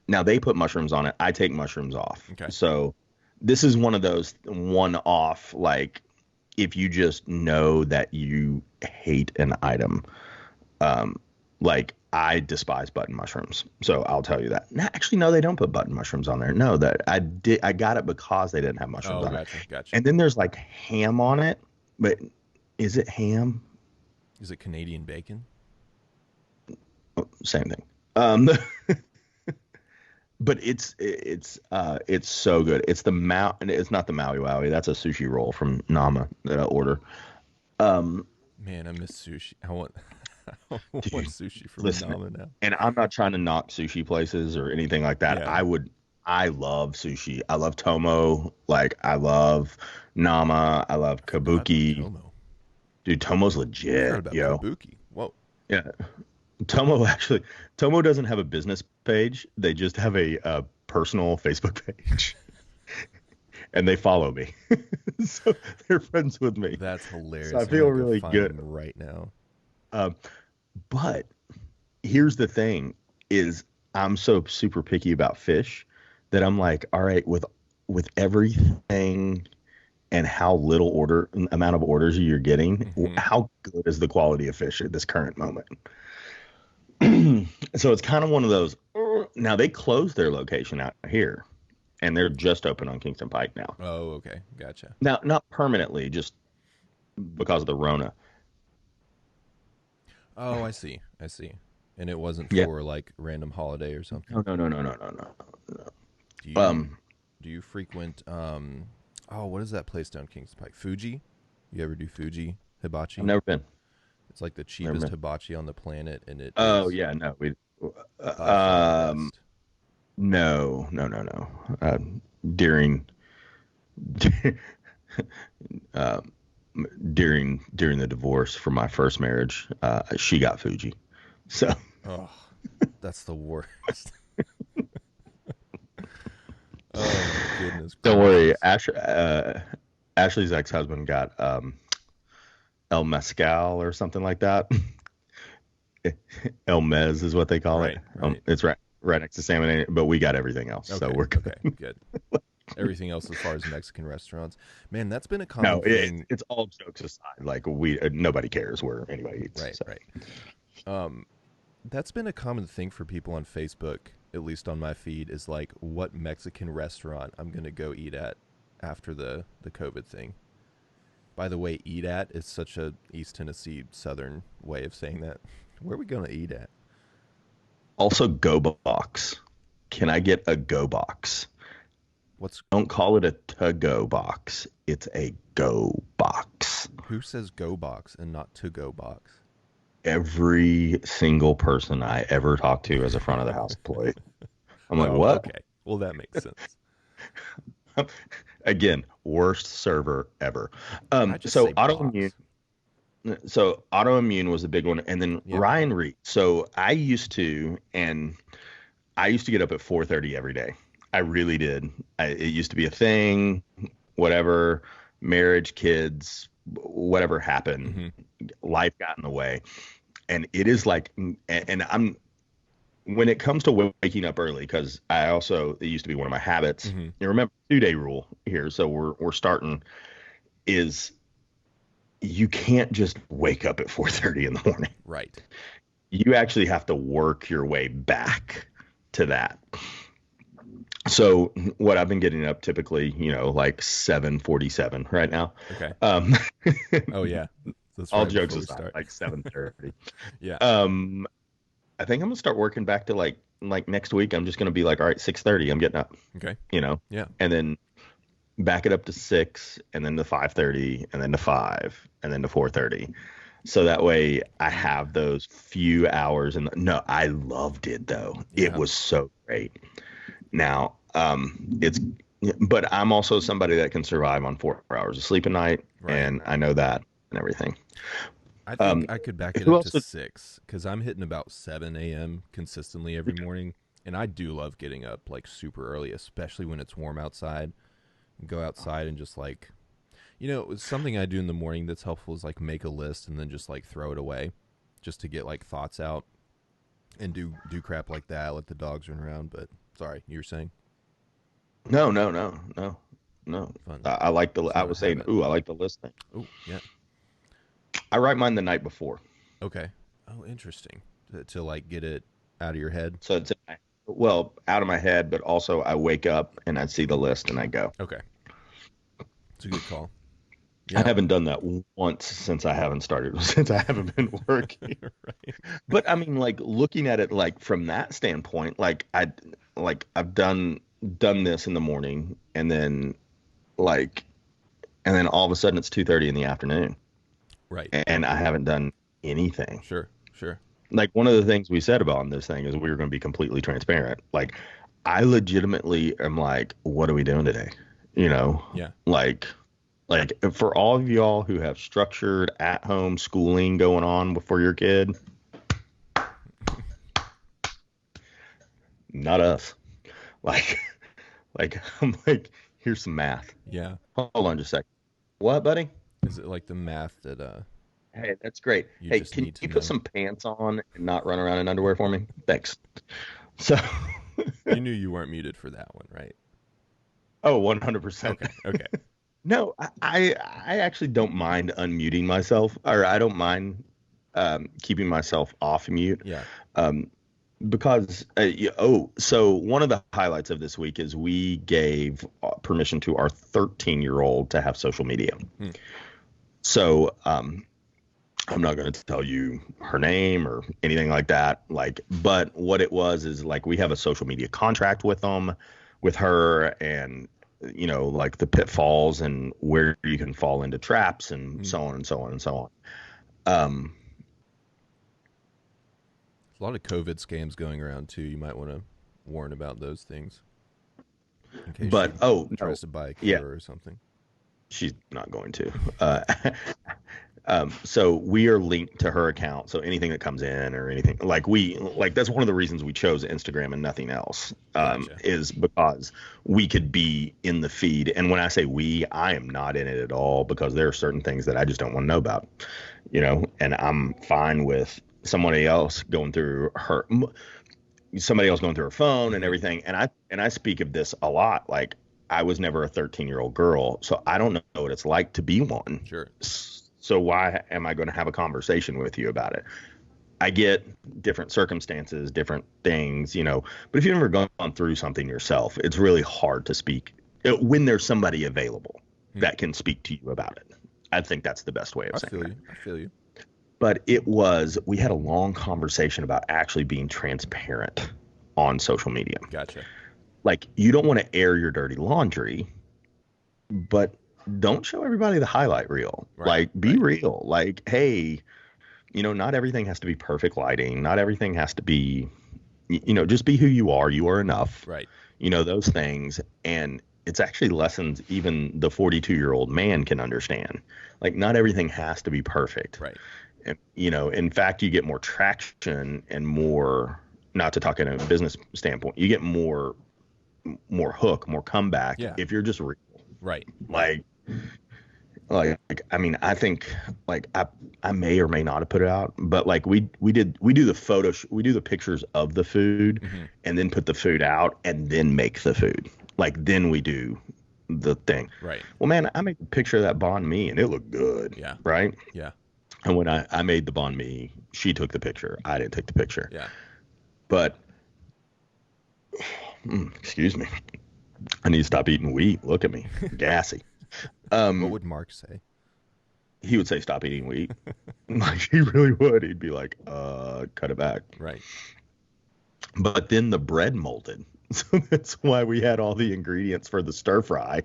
[SPEAKER 2] Now they put mushrooms on it. I take mushrooms off.
[SPEAKER 1] Okay.
[SPEAKER 2] So this is one of those one-off, like if you just know that you hate an item. Like I despise button mushrooms, so I'll tell you that. No, actually, no, they don't put button mushrooms on there. No, that I did. I got it because they didn't have mushrooms
[SPEAKER 1] Oh,
[SPEAKER 2] on it.
[SPEAKER 1] gotcha, gotcha.
[SPEAKER 2] And then there's like ham on it, but is it ham?
[SPEAKER 1] Is it Canadian bacon?
[SPEAKER 2] Oh, same thing. Um, but it's so good. It's the It's not the Maui Wowie. That's a sushi roll from Nama that I order. Um,
[SPEAKER 1] Man, I miss sushi. I want I want
[SPEAKER 2] dude,
[SPEAKER 1] sushi from
[SPEAKER 2] listen,
[SPEAKER 1] Nama now.
[SPEAKER 2] and I'm not trying to knock sushi places or anything like that.
[SPEAKER 1] Yeah.
[SPEAKER 2] I love sushi. I love Tomo. Like I love Nama. I love
[SPEAKER 1] I forgot about
[SPEAKER 2] Kabuki.
[SPEAKER 1] Tomo.
[SPEAKER 2] Dude, Tomo's
[SPEAKER 1] I forgot
[SPEAKER 2] legit,
[SPEAKER 1] about
[SPEAKER 2] yo.
[SPEAKER 1] Kabuki. Whoa.
[SPEAKER 2] Yeah. Tomo doesn't have a business page. They just have a personal Facebook page. And they follow me. So they're friends with me.
[SPEAKER 1] That's hilarious.
[SPEAKER 2] So I
[SPEAKER 1] I'm
[SPEAKER 2] feel
[SPEAKER 1] gonna go
[SPEAKER 2] really
[SPEAKER 1] find
[SPEAKER 2] good.
[SPEAKER 1] him right now.
[SPEAKER 2] Um, but here's the thing is I'm so super picky about fish that I'm like, all right, with everything and how little amount of orders you're getting,
[SPEAKER 1] Hmm.
[SPEAKER 2] how good is the quality of fish at this current moment? So it's kind of one of those. Now they closed their location out here, and they're just open on Kingston Pike now.
[SPEAKER 1] Oh, okay, gotcha.
[SPEAKER 2] Now, not permanently, just because of the Rona.
[SPEAKER 1] Oh, I see. I see. And it wasn't
[SPEAKER 2] Yeah.
[SPEAKER 1] for like random holiday or something.
[SPEAKER 2] No, no, no, no, no, no, no.
[SPEAKER 1] Do
[SPEAKER 2] No.
[SPEAKER 1] you do you frequent oh, what is that place down Kingston Pike? Fuji? You ever do Fuji
[SPEAKER 2] I've
[SPEAKER 1] hibachi?
[SPEAKER 2] never been.
[SPEAKER 1] It's like the
[SPEAKER 2] Never
[SPEAKER 1] cheapest
[SPEAKER 2] been.
[SPEAKER 1] hibachi on the planet, and it
[SPEAKER 2] Oh
[SPEAKER 1] is
[SPEAKER 2] yeah, no, we.
[SPEAKER 1] by far the
[SPEAKER 2] Um,
[SPEAKER 1] best.
[SPEAKER 2] no, no, no, no. During, uh, during the divorce from my first marriage, she got Fuji. So
[SPEAKER 1] Oh, that's the worst. Oh my goodness
[SPEAKER 2] don't worry,
[SPEAKER 1] gracious.
[SPEAKER 2] Ashley's ex-husband got El Mezcal or something like that. El Mez is what they call it.
[SPEAKER 1] Right, right.
[SPEAKER 2] It's right next to salmon, but we got everything else, so
[SPEAKER 1] Okay,
[SPEAKER 2] we're good.
[SPEAKER 1] okay, good. Everything else as far as Mexican restaurants. Man, that's been a
[SPEAKER 2] No,
[SPEAKER 1] common thing.
[SPEAKER 2] it's all jokes aside. Like nobody cares where anybody eats.
[SPEAKER 1] Right,
[SPEAKER 2] So.
[SPEAKER 1] right. Um, that's been a common thing for people on Facebook, at least on my feed, is like what Mexican restaurant I'm gonna go eat at after the COVID thing. By the way, eat at is such a East Tennessee Southern way of saying that. Where are we gonna eat at?
[SPEAKER 2] Also, Go Box. Can I get a Go Box?
[SPEAKER 1] What's
[SPEAKER 2] Don't call it a to-go box. It's a go box.
[SPEAKER 1] who says go box and not to go box?
[SPEAKER 2] Every single person I ever talked to as a front of the house employee. I'm like,
[SPEAKER 1] Oh,
[SPEAKER 2] what?
[SPEAKER 1] okay. Well, that makes sense.
[SPEAKER 2] Again, worst server ever.
[SPEAKER 1] I just
[SPEAKER 2] So
[SPEAKER 1] say
[SPEAKER 2] autoimmune.
[SPEAKER 1] box.
[SPEAKER 2] So autoimmune was a big one, and then
[SPEAKER 1] Yeah.
[SPEAKER 2] Ryan Reed. So I used to get up at 4:30 every day. I really did. It used to be a thing. Whatever, marriage, kids, whatever happened,
[SPEAKER 1] Hmm.
[SPEAKER 2] life got in the way, and it is like, and I'm when it comes to waking up early, because it used to be one of my habits.
[SPEAKER 1] Hmm.
[SPEAKER 2] You remember 2-day rule here, so we're starting is you can't just wake up at 4:30 in the morning.
[SPEAKER 1] Right.
[SPEAKER 2] You actually have to work your way back to that. So what I've been getting up typically, like 7:47 right now.
[SPEAKER 1] Okay.
[SPEAKER 2] Um,
[SPEAKER 1] Oh yeah. That's
[SPEAKER 2] all
[SPEAKER 1] right
[SPEAKER 2] jokes
[SPEAKER 1] before we
[SPEAKER 2] aside,
[SPEAKER 1] start.
[SPEAKER 2] like 7:30.
[SPEAKER 1] Yeah.
[SPEAKER 2] Um, I think I'm gonna start working back to like next week. I'm just gonna be like, all right, 6:30, I'm getting up,
[SPEAKER 1] Okay.
[SPEAKER 2] you know,
[SPEAKER 1] Yeah.
[SPEAKER 2] and then back it up to 6, and then to 5:30, and then to 5, and then to 4:30. So that way I have those few hours. And no, I loved it though. It
[SPEAKER 1] Yeah.
[SPEAKER 2] was so great. Now, but I'm also somebody that can survive on 4 hours of sleep a night,
[SPEAKER 1] Right.
[SPEAKER 2] and I know that and everything.
[SPEAKER 1] I think
[SPEAKER 2] Um,
[SPEAKER 1] I could back it
[SPEAKER 2] who
[SPEAKER 1] up to
[SPEAKER 2] else?
[SPEAKER 1] 6 because I'm hitting about 7 a.m. consistently every morning. And I do love getting up like super early, especially when it's warm outside. Go outside and just like, something I do in the morning that's helpful is like make a list and then just like throw it away just to get like thoughts out and do crap like that. Let the dogs run around. But sorry, you were saying
[SPEAKER 2] No, no, no, no, no.
[SPEAKER 1] fun.
[SPEAKER 2] I like
[SPEAKER 1] It's
[SPEAKER 2] I
[SPEAKER 1] not a
[SPEAKER 2] was saying,
[SPEAKER 1] habit.
[SPEAKER 2] ooh, I like the list thing.
[SPEAKER 1] Oh, yeah.
[SPEAKER 2] I write mine the night before.
[SPEAKER 1] Okay. Oh, interesting. To like get it out of your head.
[SPEAKER 2] So it's, well, out of my head, but also I wake up and I see the list and I go.
[SPEAKER 1] Okay. It's a good call.
[SPEAKER 2] I
[SPEAKER 1] Yeah.
[SPEAKER 2] haven't done that once since I haven't started, since I haven't been working.
[SPEAKER 1] Right.
[SPEAKER 2] But I mean, like looking at it like from that standpoint, I've done this in the morning, like and then all of a sudden it's 2:30 in the afternoon,
[SPEAKER 1] Right.
[SPEAKER 2] and I haven't done anything.
[SPEAKER 1] Sure. Sure.
[SPEAKER 2] Like one of the things we said about this thing is we were going to be completely transparent. Like I legitimately am like, what are we doing today? You know,
[SPEAKER 1] Yeah.
[SPEAKER 2] like for all of y'all who have structured at home schooling going on for your kid, not us. Like, I'm like, here's some math.
[SPEAKER 1] Yeah.
[SPEAKER 2] Hold on just a second. What, buddy?
[SPEAKER 1] Is it like the math that
[SPEAKER 2] Hey, that's great.
[SPEAKER 1] you
[SPEAKER 2] Hey,
[SPEAKER 1] just
[SPEAKER 2] can
[SPEAKER 1] need to
[SPEAKER 2] you put
[SPEAKER 1] know?
[SPEAKER 2] some pants on and not run around in underwear for me? Thanks. So,
[SPEAKER 1] You knew you weren't muted for that one, right?
[SPEAKER 2] oh, 100%.
[SPEAKER 1] Okay. Okay.
[SPEAKER 2] No, I actually don't mind unmuting myself, or I don't mind keeping myself off mute.
[SPEAKER 1] Yeah.
[SPEAKER 2] Um, because so one of the highlights of this week is we gave permission to our 13-year-old to have social media.
[SPEAKER 1] Hmm.
[SPEAKER 2] So I'm not going to tell you her name or anything like that. But what it was is like we have a social media contract with her, and like the pitfalls and where you can fall into traps and
[SPEAKER 1] Hmm.
[SPEAKER 2] so on and so on and so on. Um,
[SPEAKER 1] A lot of COVID scams going around too. You might want to warn about those things in case
[SPEAKER 2] but
[SPEAKER 1] she
[SPEAKER 2] oh no,
[SPEAKER 1] tries to buy a
[SPEAKER 2] yeah,
[SPEAKER 1] cure or something.
[SPEAKER 2] she's not going to. So we are linked to her account. So anything that comes in or anything that's one of the reasons we chose Instagram and nothing else,
[SPEAKER 1] Gotcha.
[SPEAKER 2] is because we could be in the feed. And when I say we, I am not in it at all, because there are certain things that I just don't want to know about, and I'm fine with somebody else going through her phone and
[SPEAKER 1] Hmm.
[SPEAKER 2] everything. And I speak of this a lot. Like I was never a 13-year-old girl, so I don't know what it's like to be one.
[SPEAKER 1] Sure.
[SPEAKER 2] So why am I going to have a conversation with you about it? I get different circumstances, different things, but if you've never gone through something yourself, it's really hard to speak when there's somebody available
[SPEAKER 1] Hmm.
[SPEAKER 2] that can speak to you about it. I think that's the best way of
[SPEAKER 1] I
[SPEAKER 2] saying
[SPEAKER 1] feel
[SPEAKER 2] it.
[SPEAKER 1] you. I feel you.
[SPEAKER 2] But we had a long conversation about actually being transparent on social media.
[SPEAKER 1] Gotcha.
[SPEAKER 2] like you don't want to air your dirty laundry, but don't show everybody the highlight reel.
[SPEAKER 1] Right.
[SPEAKER 2] Like be
[SPEAKER 1] Right.
[SPEAKER 2] real. Like, hey, not everything has to be perfect lighting. Not everything has to be, just be who you are. You are enough.
[SPEAKER 1] Right.
[SPEAKER 2] Those things. And it's actually lessons even the 42-year-old man can understand. Like, not everything has to be perfect.
[SPEAKER 1] Right.
[SPEAKER 2] And, in fact, you get more traction and more, not to talk in a business standpoint, you get more hook, more comeback if you're just real.
[SPEAKER 1] Right.
[SPEAKER 2] Like, I mean, I think like I may or may not have put it out, but like we do the pictures of the food and then put the food out and then make the food. Like then we do the thing.
[SPEAKER 1] Right.
[SPEAKER 2] Well, man, I made a picture of that banh mi and it looked good.
[SPEAKER 1] Yeah.
[SPEAKER 2] Right.
[SPEAKER 1] Yeah.
[SPEAKER 2] And when I made the banh mi, she took the picture. I didn't take the picture.
[SPEAKER 1] Yeah.
[SPEAKER 2] But excuse me. I need to stop eating wheat. Look at me. Gassy.
[SPEAKER 1] What would Mark say?
[SPEAKER 2] He would say, stop eating wheat. Like, he really would. He'd be like, cut it back.
[SPEAKER 1] Right.
[SPEAKER 2] But then the bread molded. So that's why we had all the ingredients for the stir fry,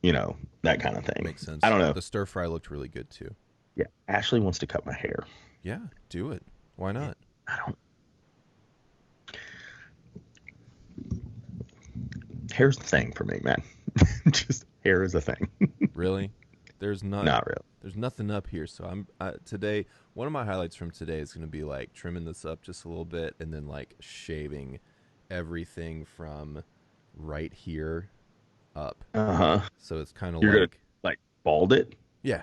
[SPEAKER 2] that kind of thing.
[SPEAKER 1] Makes sense.
[SPEAKER 2] I don't know.
[SPEAKER 1] The stir fry looked really good too.
[SPEAKER 2] Yeah. Ashley wants to cut my hair.
[SPEAKER 1] Yeah, do it. Why not?
[SPEAKER 2] I don't. Hair's the thing for me, man. Just hair is a thing.
[SPEAKER 1] Really? There's not
[SPEAKER 2] really.
[SPEAKER 1] There's nothing up here, so I'm today. One of my highlights from today is going to be like trimming this up just a little bit, and then like shaving everything from right here up. So it's kind of
[SPEAKER 2] You're
[SPEAKER 1] like
[SPEAKER 2] gonna like bald it.
[SPEAKER 1] yeah.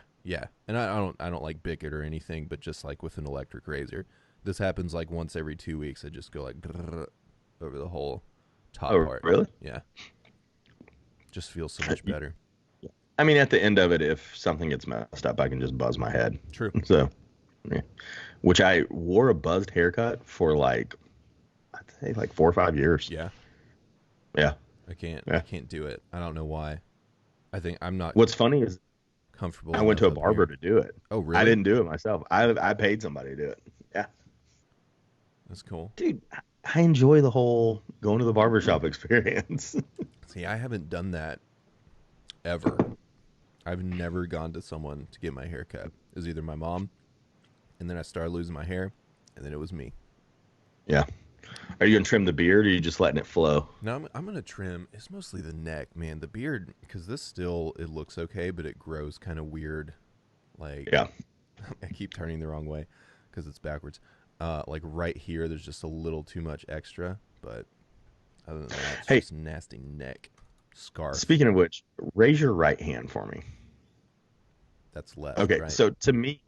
[SPEAKER 1] And I don't like bick it or anything, but just like with an electric razor. This happens like once every 2 weeks. I just go like over the whole top part.
[SPEAKER 2] Really?
[SPEAKER 1] Yeah. Just feels so much better.
[SPEAKER 2] I mean, at the end of it, if something gets messed up, I can just buzz my head.
[SPEAKER 1] True.
[SPEAKER 2] So, yeah. Which I wore a buzzed haircut for I'd say 4 or 5 years.
[SPEAKER 1] Yeah.
[SPEAKER 2] Yeah.
[SPEAKER 1] I can't do it. I don't know why. I think I'm not.
[SPEAKER 2] What's funny is
[SPEAKER 1] comfortable.
[SPEAKER 2] I went to a barber to do it.
[SPEAKER 1] Oh, really?
[SPEAKER 2] I didn't do it myself. I paid somebody to do it. Yeah.
[SPEAKER 1] That's cool.
[SPEAKER 2] Dude, I enjoy the whole going to the barbershop experience.
[SPEAKER 1] See, I haven't done that ever. I've never gone to someone to get my hair cut. It was either my mom, and then I started losing my hair, and then it was me.
[SPEAKER 2] Yeah. Are you going to trim the beard, or are you just letting it flow?
[SPEAKER 1] No, I'm going to trim. It's mostly the neck, man. The beard, because this still, it looks okay, but it grows kind of weird. Like,
[SPEAKER 2] yeah.
[SPEAKER 1] I keep turning the wrong way because it's backwards. Like right here, there's just a little too much extra, but other than that, it's just nasty neck scarf.
[SPEAKER 2] Speaking of which, raise your right hand for me.
[SPEAKER 1] That's left.
[SPEAKER 2] Okay,
[SPEAKER 1] right?
[SPEAKER 2] so to me,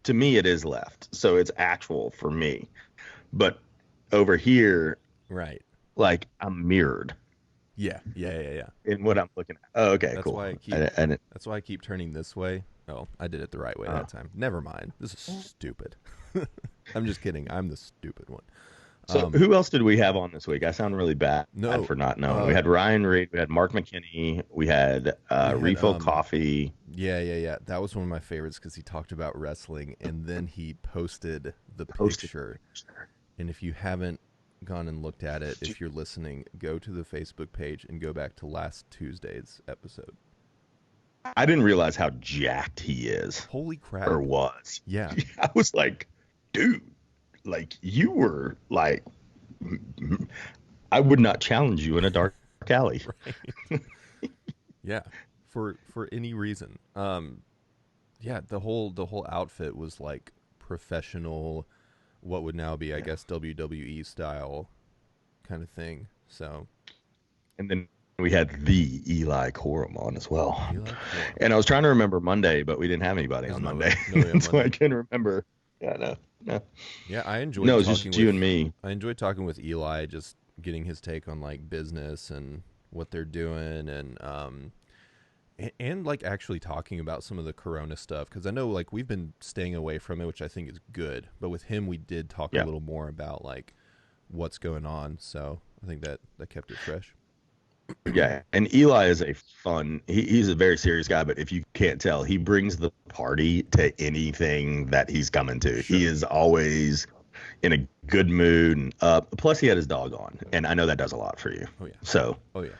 [SPEAKER 2] it is left. So it's actual for me, but over here,
[SPEAKER 1] right?
[SPEAKER 2] Like I'm mirrored.
[SPEAKER 1] Yeah.
[SPEAKER 2] In what I'm looking at. Oh, okay,
[SPEAKER 1] that's
[SPEAKER 2] cool.
[SPEAKER 1] Why that's why I keep turning this way. Oh, I did it the right way that time. Never mind. This is stupid. I'm just kidding. I'm the stupid one.
[SPEAKER 2] So who else did we have on this week? I sound really bad
[SPEAKER 1] No,
[SPEAKER 2] for not knowing. We had Ryan Reed. We had Mark McKinney. We had Refill Coffee.
[SPEAKER 1] Yeah. That was one of my favorites because he talked about wrestling, and then he posted the picture. And if you haven't gone and looked at it, if you're listening, go to the Facebook page and go back to last Tuesday's episode.
[SPEAKER 2] I didn't realize how jacked he is.
[SPEAKER 1] Holy crap.
[SPEAKER 2] Or was.
[SPEAKER 1] Yeah.
[SPEAKER 2] I was like, dude, like you were like, I would not challenge you in a dark alley.
[SPEAKER 1] Right. Yeah. For any reason. Yeah, the whole outfit was like professional, what would now be, I guess, WWE style kind of thing. So,
[SPEAKER 2] and then we had the Eli Corum on as well. And I was trying to remember Monday, but we didn't have anybody on Monday. So I can't remember. Yeah, no.
[SPEAKER 1] Yeah, I enjoyed
[SPEAKER 2] No, it was just you and me.
[SPEAKER 1] I enjoyed talking with Eli, just getting his take on like business and what they're doing, and like actually talking about some of the Corona stuff, because I know like we've been staying away from it, which I think is good. But with him, we did talk a little more about like what's going on. So I think that kept it fresh.
[SPEAKER 2] Yeah, and Eli is a fun. He's a very serious guy, but if you can't tell, he brings the party to anything that he's coming to. Sure. He is always, in a good mood and up. Plus, he had his dog on, and I know that does a lot for you.
[SPEAKER 1] Oh yeah.
[SPEAKER 2] So
[SPEAKER 1] Oh yeah.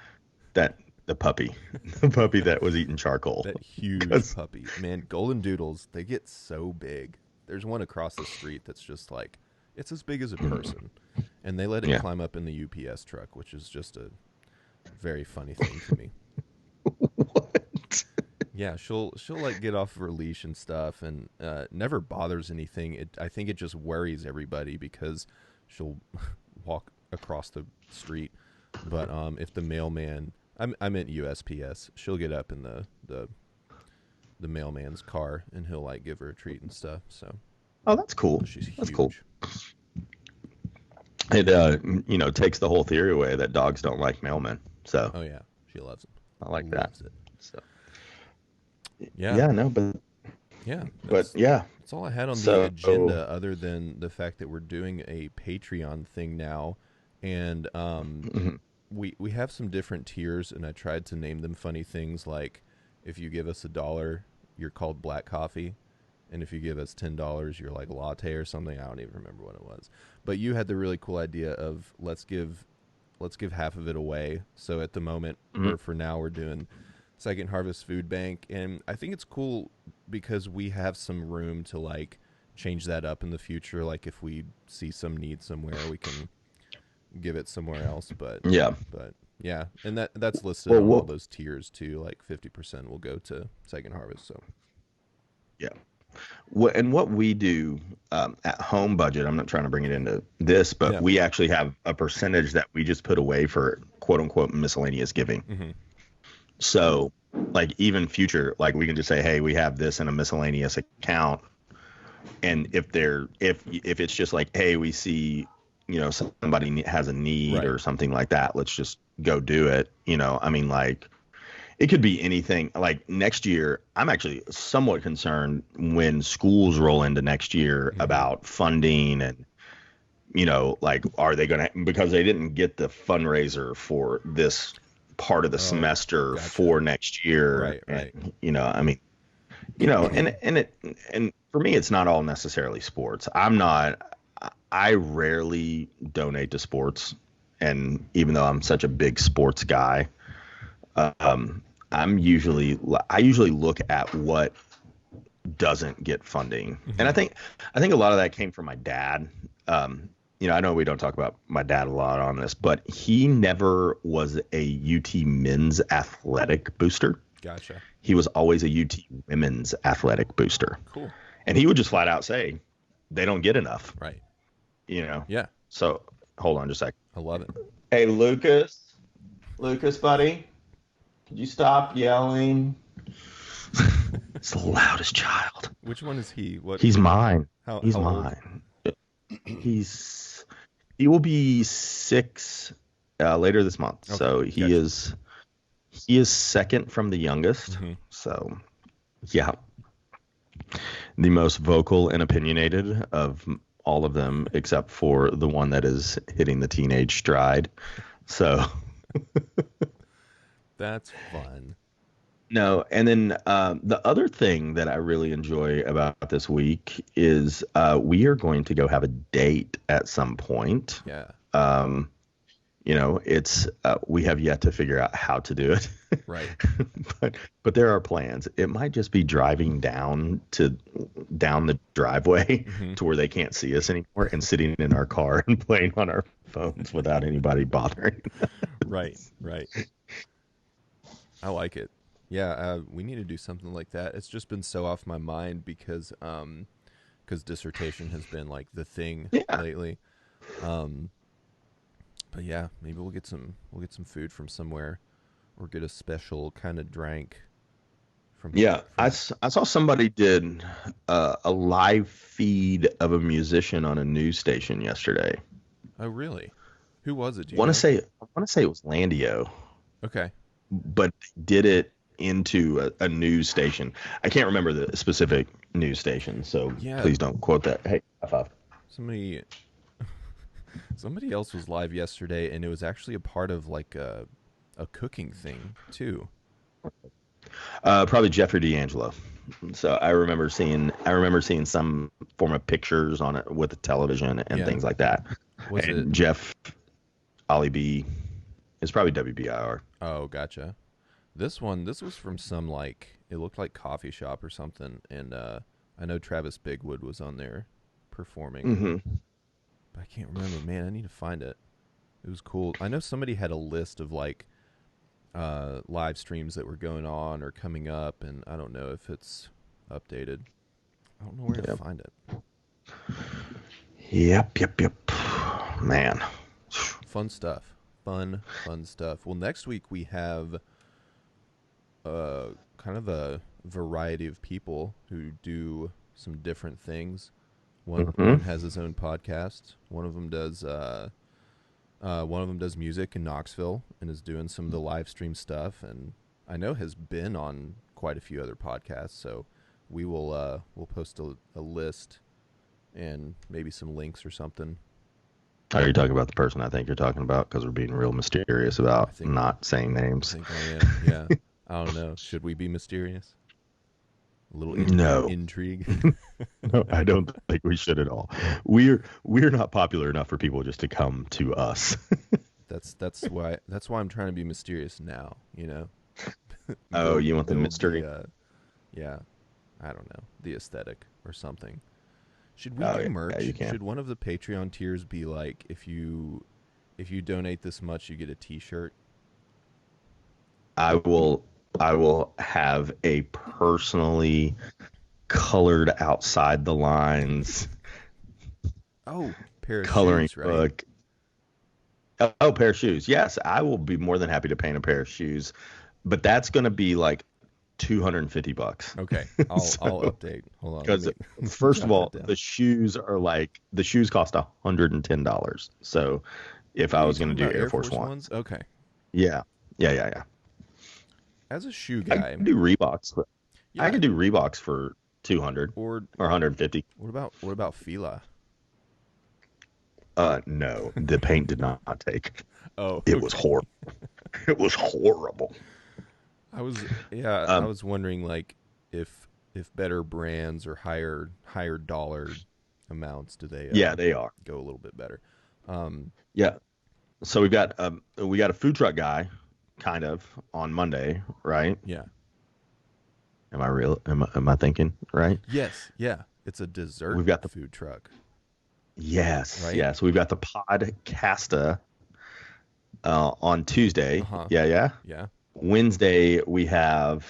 [SPEAKER 2] that the puppy, the puppy that was eating charcoal.
[SPEAKER 1] That huge
[SPEAKER 2] 'Cause-
[SPEAKER 1] puppy. Man, golden doodles, they get so big. There's one across the street that's just like it's as big as a person. And they let it
[SPEAKER 2] Yeah.
[SPEAKER 1] climb up in the UPS truck, which is just a very funny thing to me.
[SPEAKER 2] What?
[SPEAKER 1] Yeah, she'll like get off of her leash and stuff, and never bothers anything. I think it just worries everybody because she'll walk across the street. But if the mailman, I meant USPS, she'll get up in the mailman's car and he'll like give her a treat and stuff. So
[SPEAKER 2] Oh, that's cool.
[SPEAKER 1] she's huge.
[SPEAKER 2] That's cool. It takes the whole theory away that dogs don't like mailmen. So
[SPEAKER 1] Oh yeah, she loves them.
[SPEAKER 2] I like that.
[SPEAKER 1] Loves it.
[SPEAKER 2] So
[SPEAKER 1] Yeah,
[SPEAKER 2] yeah, no, but
[SPEAKER 1] yeah.
[SPEAKER 2] yeah.
[SPEAKER 1] That's all I had on the
[SPEAKER 2] So-
[SPEAKER 1] agenda, other than the fact that we're doing a Patreon thing now, and
[SPEAKER 2] Mhm.
[SPEAKER 1] we have some different tiers, and I tried to name them funny things like if you give us $1, you're called black coffee, and if you give us $10, you're like latte or something. I don't even remember what it was, but you had the really cool idea of let's give half of it away. So at the moment,
[SPEAKER 2] Mhm.
[SPEAKER 1] or for now, we're doing Second Harvest Food Bank, and I think it's cool because we have some room to like change that up in the future. Like if we see some need somewhere, we can give it somewhere else. But
[SPEAKER 2] Yeah.
[SPEAKER 1] yeah, and that's listed
[SPEAKER 2] Well,
[SPEAKER 1] on all
[SPEAKER 2] what-
[SPEAKER 1] those tiers too. Like 50% will go to Second Harvest. So
[SPEAKER 2] Yeah. What we do at home budget, I'm not trying to bring it into this, but
[SPEAKER 1] Yeah.
[SPEAKER 2] we actually have a percentage that we just put away for quote unquote miscellaneous giving.
[SPEAKER 1] Mhm.
[SPEAKER 2] So like even future, like we can just say, hey, we have this in a miscellaneous account. And if it's just like, hey, we see, somebody has a need
[SPEAKER 1] Right.
[SPEAKER 2] or something like that, let's just go do it. I mean, like it could be anything. Like next year, I'm actually somewhat concerned when schools roll into next year
[SPEAKER 1] Mhm.
[SPEAKER 2] about funding and, like, are they going to, because they didn't get the fundraiser for this part of the semester
[SPEAKER 1] gotcha.
[SPEAKER 2] for next year.
[SPEAKER 1] Right, right.
[SPEAKER 2] And, I mean, and for me, it's not all necessarily sports. I rarely donate to sports. And even though I'm such a big sports guy, I usually look at what doesn't get funding.
[SPEAKER 1] Mhm.
[SPEAKER 2] And I think a lot of that came from my dad. I know we don't talk about my dad a lot on this, but he never was a UT men's athletic booster.
[SPEAKER 1] Gotcha.
[SPEAKER 2] He was always a UT women's athletic booster.
[SPEAKER 1] Cool.
[SPEAKER 2] And he would just flat out say, they don't get enough,
[SPEAKER 1] Right.
[SPEAKER 2] Yeah.
[SPEAKER 1] Yeah,
[SPEAKER 2] So hold on just a second.
[SPEAKER 1] I love it.
[SPEAKER 2] Hey, Lucas, buddy, could you stop yelling? It's the loudest child.
[SPEAKER 1] Which one is he? What?
[SPEAKER 2] He's mine.
[SPEAKER 1] How,
[SPEAKER 2] He's
[SPEAKER 1] how old?
[SPEAKER 2] mine. He will be 6 later this month.
[SPEAKER 1] Okay,
[SPEAKER 2] So
[SPEAKER 1] gotcha.
[SPEAKER 2] he is second from the youngest.
[SPEAKER 1] Mhm.
[SPEAKER 2] So yeah, the most vocal and opinionated of all of them, except for the one that is hitting the teenage stride. So
[SPEAKER 1] That's fun.
[SPEAKER 2] no, and then the other thing that I really enjoy about this week is we are going to go have a date at some point.
[SPEAKER 1] Yeah.
[SPEAKER 2] It's we have yet to figure out how to do it,
[SPEAKER 1] Right.
[SPEAKER 2] but there are plans. It might just be driving down the driveway
[SPEAKER 1] Mhm.
[SPEAKER 2] to where they can't see us anymore and sitting in our car and playing on our phones without anybody bothering.
[SPEAKER 1] Right. Right. I like it. Yeah, we need to do something like that. It's just been so off my mind because dissertation has been like the thing
[SPEAKER 2] Yeah.
[SPEAKER 1] lately. But yeah, maybe we'll get some food from somewhere, or get a special kind of drink from.
[SPEAKER 2] Yeah,
[SPEAKER 1] from,
[SPEAKER 2] I saw somebody did a live feed of a musician on a news station yesterday.
[SPEAKER 1] Oh really? Who was it? Do you
[SPEAKER 2] Want
[SPEAKER 1] know?
[SPEAKER 2] to say I want to say it was Landio,
[SPEAKER 1] Okay.
[SPEAKER 2] but did it into a news station. I can't remember the specific news station, so
[SPEAKER 1] Yeah.
[SPEAKER 2] please don't quote that. Hey, high five.
[SPEAKER 1] Somebody else was live yesterday, and it was actually a part of like a cooking thing too.
[SPEAKER 2] Probably Jeffrey D'Angelo. So I remember seeing some form of pictures on it with the television and
[SPEAKER 1] Yeah.
[SPEAKER 2] things like that.
[SPEAKER 1] Was it?
[SPEAKER 2] And Jeff Ollie B is probably WBIR.
[SPEAKER 1] Oh, gotcha. This was from some like it looked like coffee shop or something, and I know Travis Bigwood was on there performing,
[SPEAKER 2] Mm-hmm.
[SPEAKER 1] but I can't remember. Man, I need to find it. It was cool. I know somebody had a list of like live streams that were going on or coming up, and I don't know if it's updated. I don't know where to
[SPEAKER 2] Yep.
[SPEAKER 1] find it.
[SPEAKER 2] Yep. Man.
[SPEAKER 1] Fun stuff. Fun stuff. Well, next week we have kind of a variety of people who do some different things. One
[SPEAKER 2] Mm-hmm.
[SPEAKER 1] has his own podcast. One of them does music in Knoxville and is doing some of the live stream stuff. And I know has been on quite a few other podcasts. So we'll post a list and maybe some links or something.
[SPEAKER 2] Are you talking about the person I think you're talking about? Because we're being real mysterious
[SPEAKER 1] I
[SPEAKER 2] about
[SPEAKER 1] think
[SPEAKER 2] not saying
[SPEAKER 1] I
[SPEAKER 2] names.
[SPEAKER 1] think I am. Yeah. I don't know. Should we be mysterious? A little
[SPEAKER 2] No.
[SPEAKER 1] intrigue.
[SPEAKER 2] No, I don't think we should at all. We're not popular enough for people just to come to us.
[SPEAKER 1] That's why I'm trying to be mysterious now. You know.
[SPEAKER 2] Oh, you want the
[SPEAKER 1] build
[SPEAKER 2] mystery?
[SPEAKER 1] Yeah. I don't know, the aesthetic or something. Should we
[SPEAKER 2] Oh
[SPEAKER 1] do
[SPEAKER 2] yeah,
[SPEAKER 1] merch?
[SPEAKER 2] you can.
[SPEAKER 1] Should one of the Patreon tiers be like if you donate this much, you get a T-shirt?
[SPEAKER 2] I will have a personally colored outside the lines
[SPEAKER 1] Oh, pair of
[SPEAKER 2] coloring
[SPEAKER 1] shoes, right?
[SPEAKER 2] book. Oh, pair of shoes. Yes, I will be more than happy to paint a pair of shoes, but that's going to be like $250.
[SPEAKER 1] Okay, I'll
[SPEAKER 2] So,
[SPEAKER 1] update. Hold on,
[SPEAKER 2] because
[SPEAKER 1] let me
[SPEAKER 2] first of
[SPEAKER 1] jot
[SPEAKER 2] all,
[SPEAKER 1] that down.
[SPEAKER 2] the shoes cost $110. So if I
[SPEAKER 1] Are you
[SPEAKER 2] was going
[SPEAKER 1] talking
[SPEAKER 2] to do
[SPEAKER 1] about
[SPEAKER 2] Air
[SPEAKER 1] Air
[SPEAKER 2] Force
[SPEAKER 1] Force
[SPEAKER 2] One,
[SPEAKER 1] Ones? Okay.
[SPEAKER 2] yeah.
[SPEAKER 1] As a shoe
[SPEAKER 2] I
[SPEAKER 1] guy,
[SPEAKER 2] could do Reeboks. I
[SPEAKER 1] yeah.
[SPEAKER 2] could do Reeboks for 200
[SPEAKER 1] Or
[SPEAKER 2] or 150.
[SPEAKER 1] what about Fila?
[SPEAKER 2] No, the paint did not take.
[SPEAKER 1] Oh,
[SPEAKER 2] It was
[SPEAKER 1] okay.
[SPEAKER 2] horrible. It was horrible.
[SPEAKER 1] I was yeah, I
[SPEAKER 2] Um,
[SPEAKER 1] was wondering like if better brands or higher dollar amounts do they
[SPEAKER 2] yeah, they are.
[SPEAKER 1] go a little bit better. Um
[SPEAKER 2] Yeah. So we got a food truck guy, kind of on Monday, right?
[SPEAKER 1] yeah.
[SPEAKER 2] Am I real? Am I thinking right?
[SPEAKER 1] Yes, yeah. It's a dessert
[SPEAKER 2] We've got the
[SPEAKER 1] food truck,
[SPEAKER 2] yes,
[SPEAKER 1] right?
[SPEAKER 2] yes. We've got the Podcasta on Tuesday.
[SPEAKER 1] Uh-huh.
[SPEAKER 2] Yeah.
[SPEAKER 1] Yeah,
[SPEAKER 2] Wednesday we have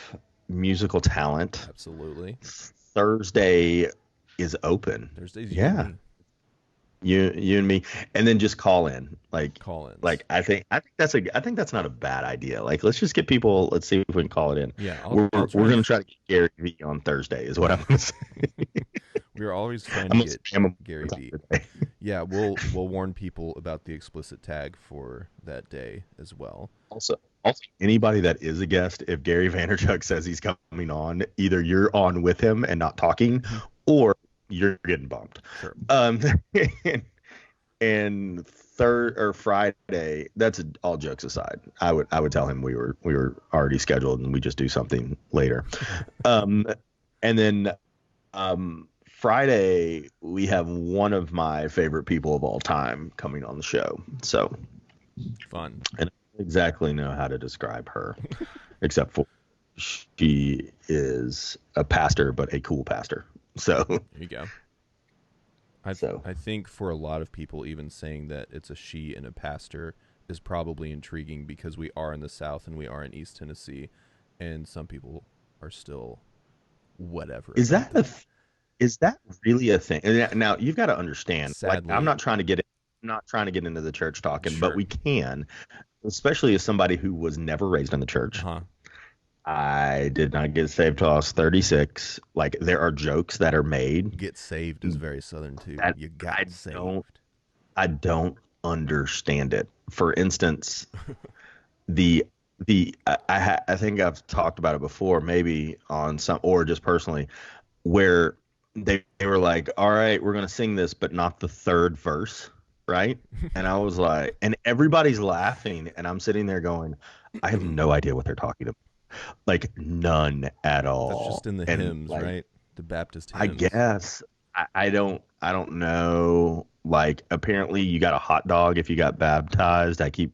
[SPEAKER 2] musical talent.
[SPEAKER 1] absolutely.
[SPEAKER 2] Thursday is open.
[SPEAKER 1] Thursday's you and
[SPEAKER 2] Yeah,
[SPEAKER 1] me.
[SPEAKER 2] you and me, and then just call in.
[SPEAKER 1] Call-ins.
[SPEAKER 2] I think that's not a bad idea. Like, let's just get people. Let's see if we can call it in.
[SPEAKER 1] Yeah,
[SPEAKER 2] We're
[SPEAKER 1] I'll try
[SPEAKER 2] we're
[SPEAKER 1] to
[SPEAKER 2] gonna try to get Gary V on Thursday, is what I'm gonna say.
[SPEAKER 1] we were always trying
[SPEAKER 2] I'm
[SPEAKER 1] to
[SPEAKER 2] gonna
[SPEAKER 1] get
[SPEAKER 2] spam him
[SPEAKER 1] Gary
[SPEAKER 2] one time
[SPEAKER 1] V.
[SPEAKER 2] today.
[SPEAKER 1] Yeah, we'll warn people about the explicit tag for that day as well.
[SPEAKER 2] Also, anybody that is a guest, if Gary Vaynerchuk says he's coming on, either you're on with him and not talking, or you're getting bumped.
[SPEAKER 1] Sure.
[SPEAKER 2] Um, and third or Friday, that's all jokes aside. I would tell him we were already scheduled and we just do something later. Um, and then Friday we have one of my favorite people of all time coming on the show. So,
[SPEAKER 1] Fun.
[SPEAKER 2] and I don't exactly know how to describe her, except for she is a pastor, but a cool pastor. So,
[SPEAKER 1] There you go.
[SPEAKER 2] So.
[SPEAKER 1] I think for a lot of people, even saying that it's a she and a pastor is probably intriguing because we are in the South and we are in East Tennessee, and some people are still whatever.
[SPEAKER 2] is
[SPEAKER 1] about
[SPEAKER 2] that really a thing? And now you've got to understand. Like,
[SPEAKER 1] Sadly,
[SPEAKER 2] I'm not trying to get into the church talking,
[SPEAKER 1] Sure.
[SPEAKER 2] but we can, especially as somebody who was never raised in the church.
[SPEAKER 1] Uh-huh.
[SPEAKER 2] I did not get saved till I was 36. Like, there are jokes that are made
[SPEAKER 1] Get saved is very Southern too.
[SPEAKER 2] that
[SPEAKER 1] You got
[SPEAKER 2] I
[SPEAKER 1] saved.
[SPEAKER 2] I don't understand it. For instance, I think I've talked about it before, maybe on some, or just personally, where they were like, all right, we're gonna sing this, but not the third verse, right? And I was like, and everybody's laughing, and I'm sitting there going, I have no idea what they're talking about. Like none at
[SPEAKER 1] That's just
[SPEAKER 2] all.
[SPEAKER 1] in the
[SPEAKER 2] And
[SPEAKER 1] hymns,
[SPEAKER 2] like,
[SPEAKER 1] right? The Baptist
[SPEAKER 2] I
[SPEAKER 1] hymns.
[SPEAKER 2] guess I don't know. Like apparently you got a hot dog if you got baptized. I keep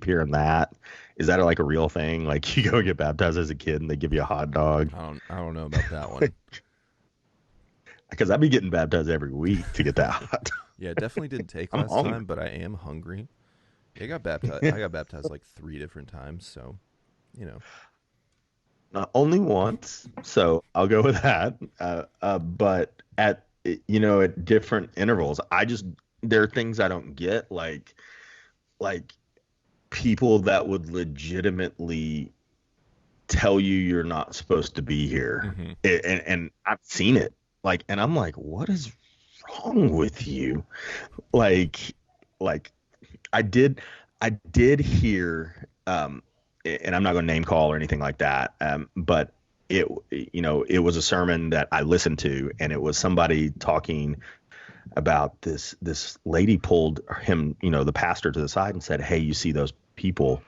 [SPEAKER 2] hearing that. Is that like a real thing? Like you go get baptized as a kid and they give you a hot dog?
[SPEAKER 1] I don't know about that one.
[SPEAKER 2] Because I'd be getting baptized every week to get that hot dog.
[SPEAKER 1] Yeah, it definitely didn't take
[SPEAKER 2] I'm
[SPEAKER 1] last
[SPEAKER 2] hungry.
[SPEAKER 1] time, but I am hungry. I got baptized. I got baptized like 3 different times, so you know.
[SPEAKER 2] Not only once, so I'll go with that. But at different intervals, there are things I don't get, like people that would legitimately tell you you're not supposed to be here,
[SPEAKER 1] Hmm.
[SPEAKER 2] and I've seen it, and I'm like, what is wrong with you? Like, like I did hear, and I'm not going to name call or anything like that, but it was a sermon that I listened to, and it was somebody talking about this lady pulled him, the pastor to the side and said, "Hey, you see those people?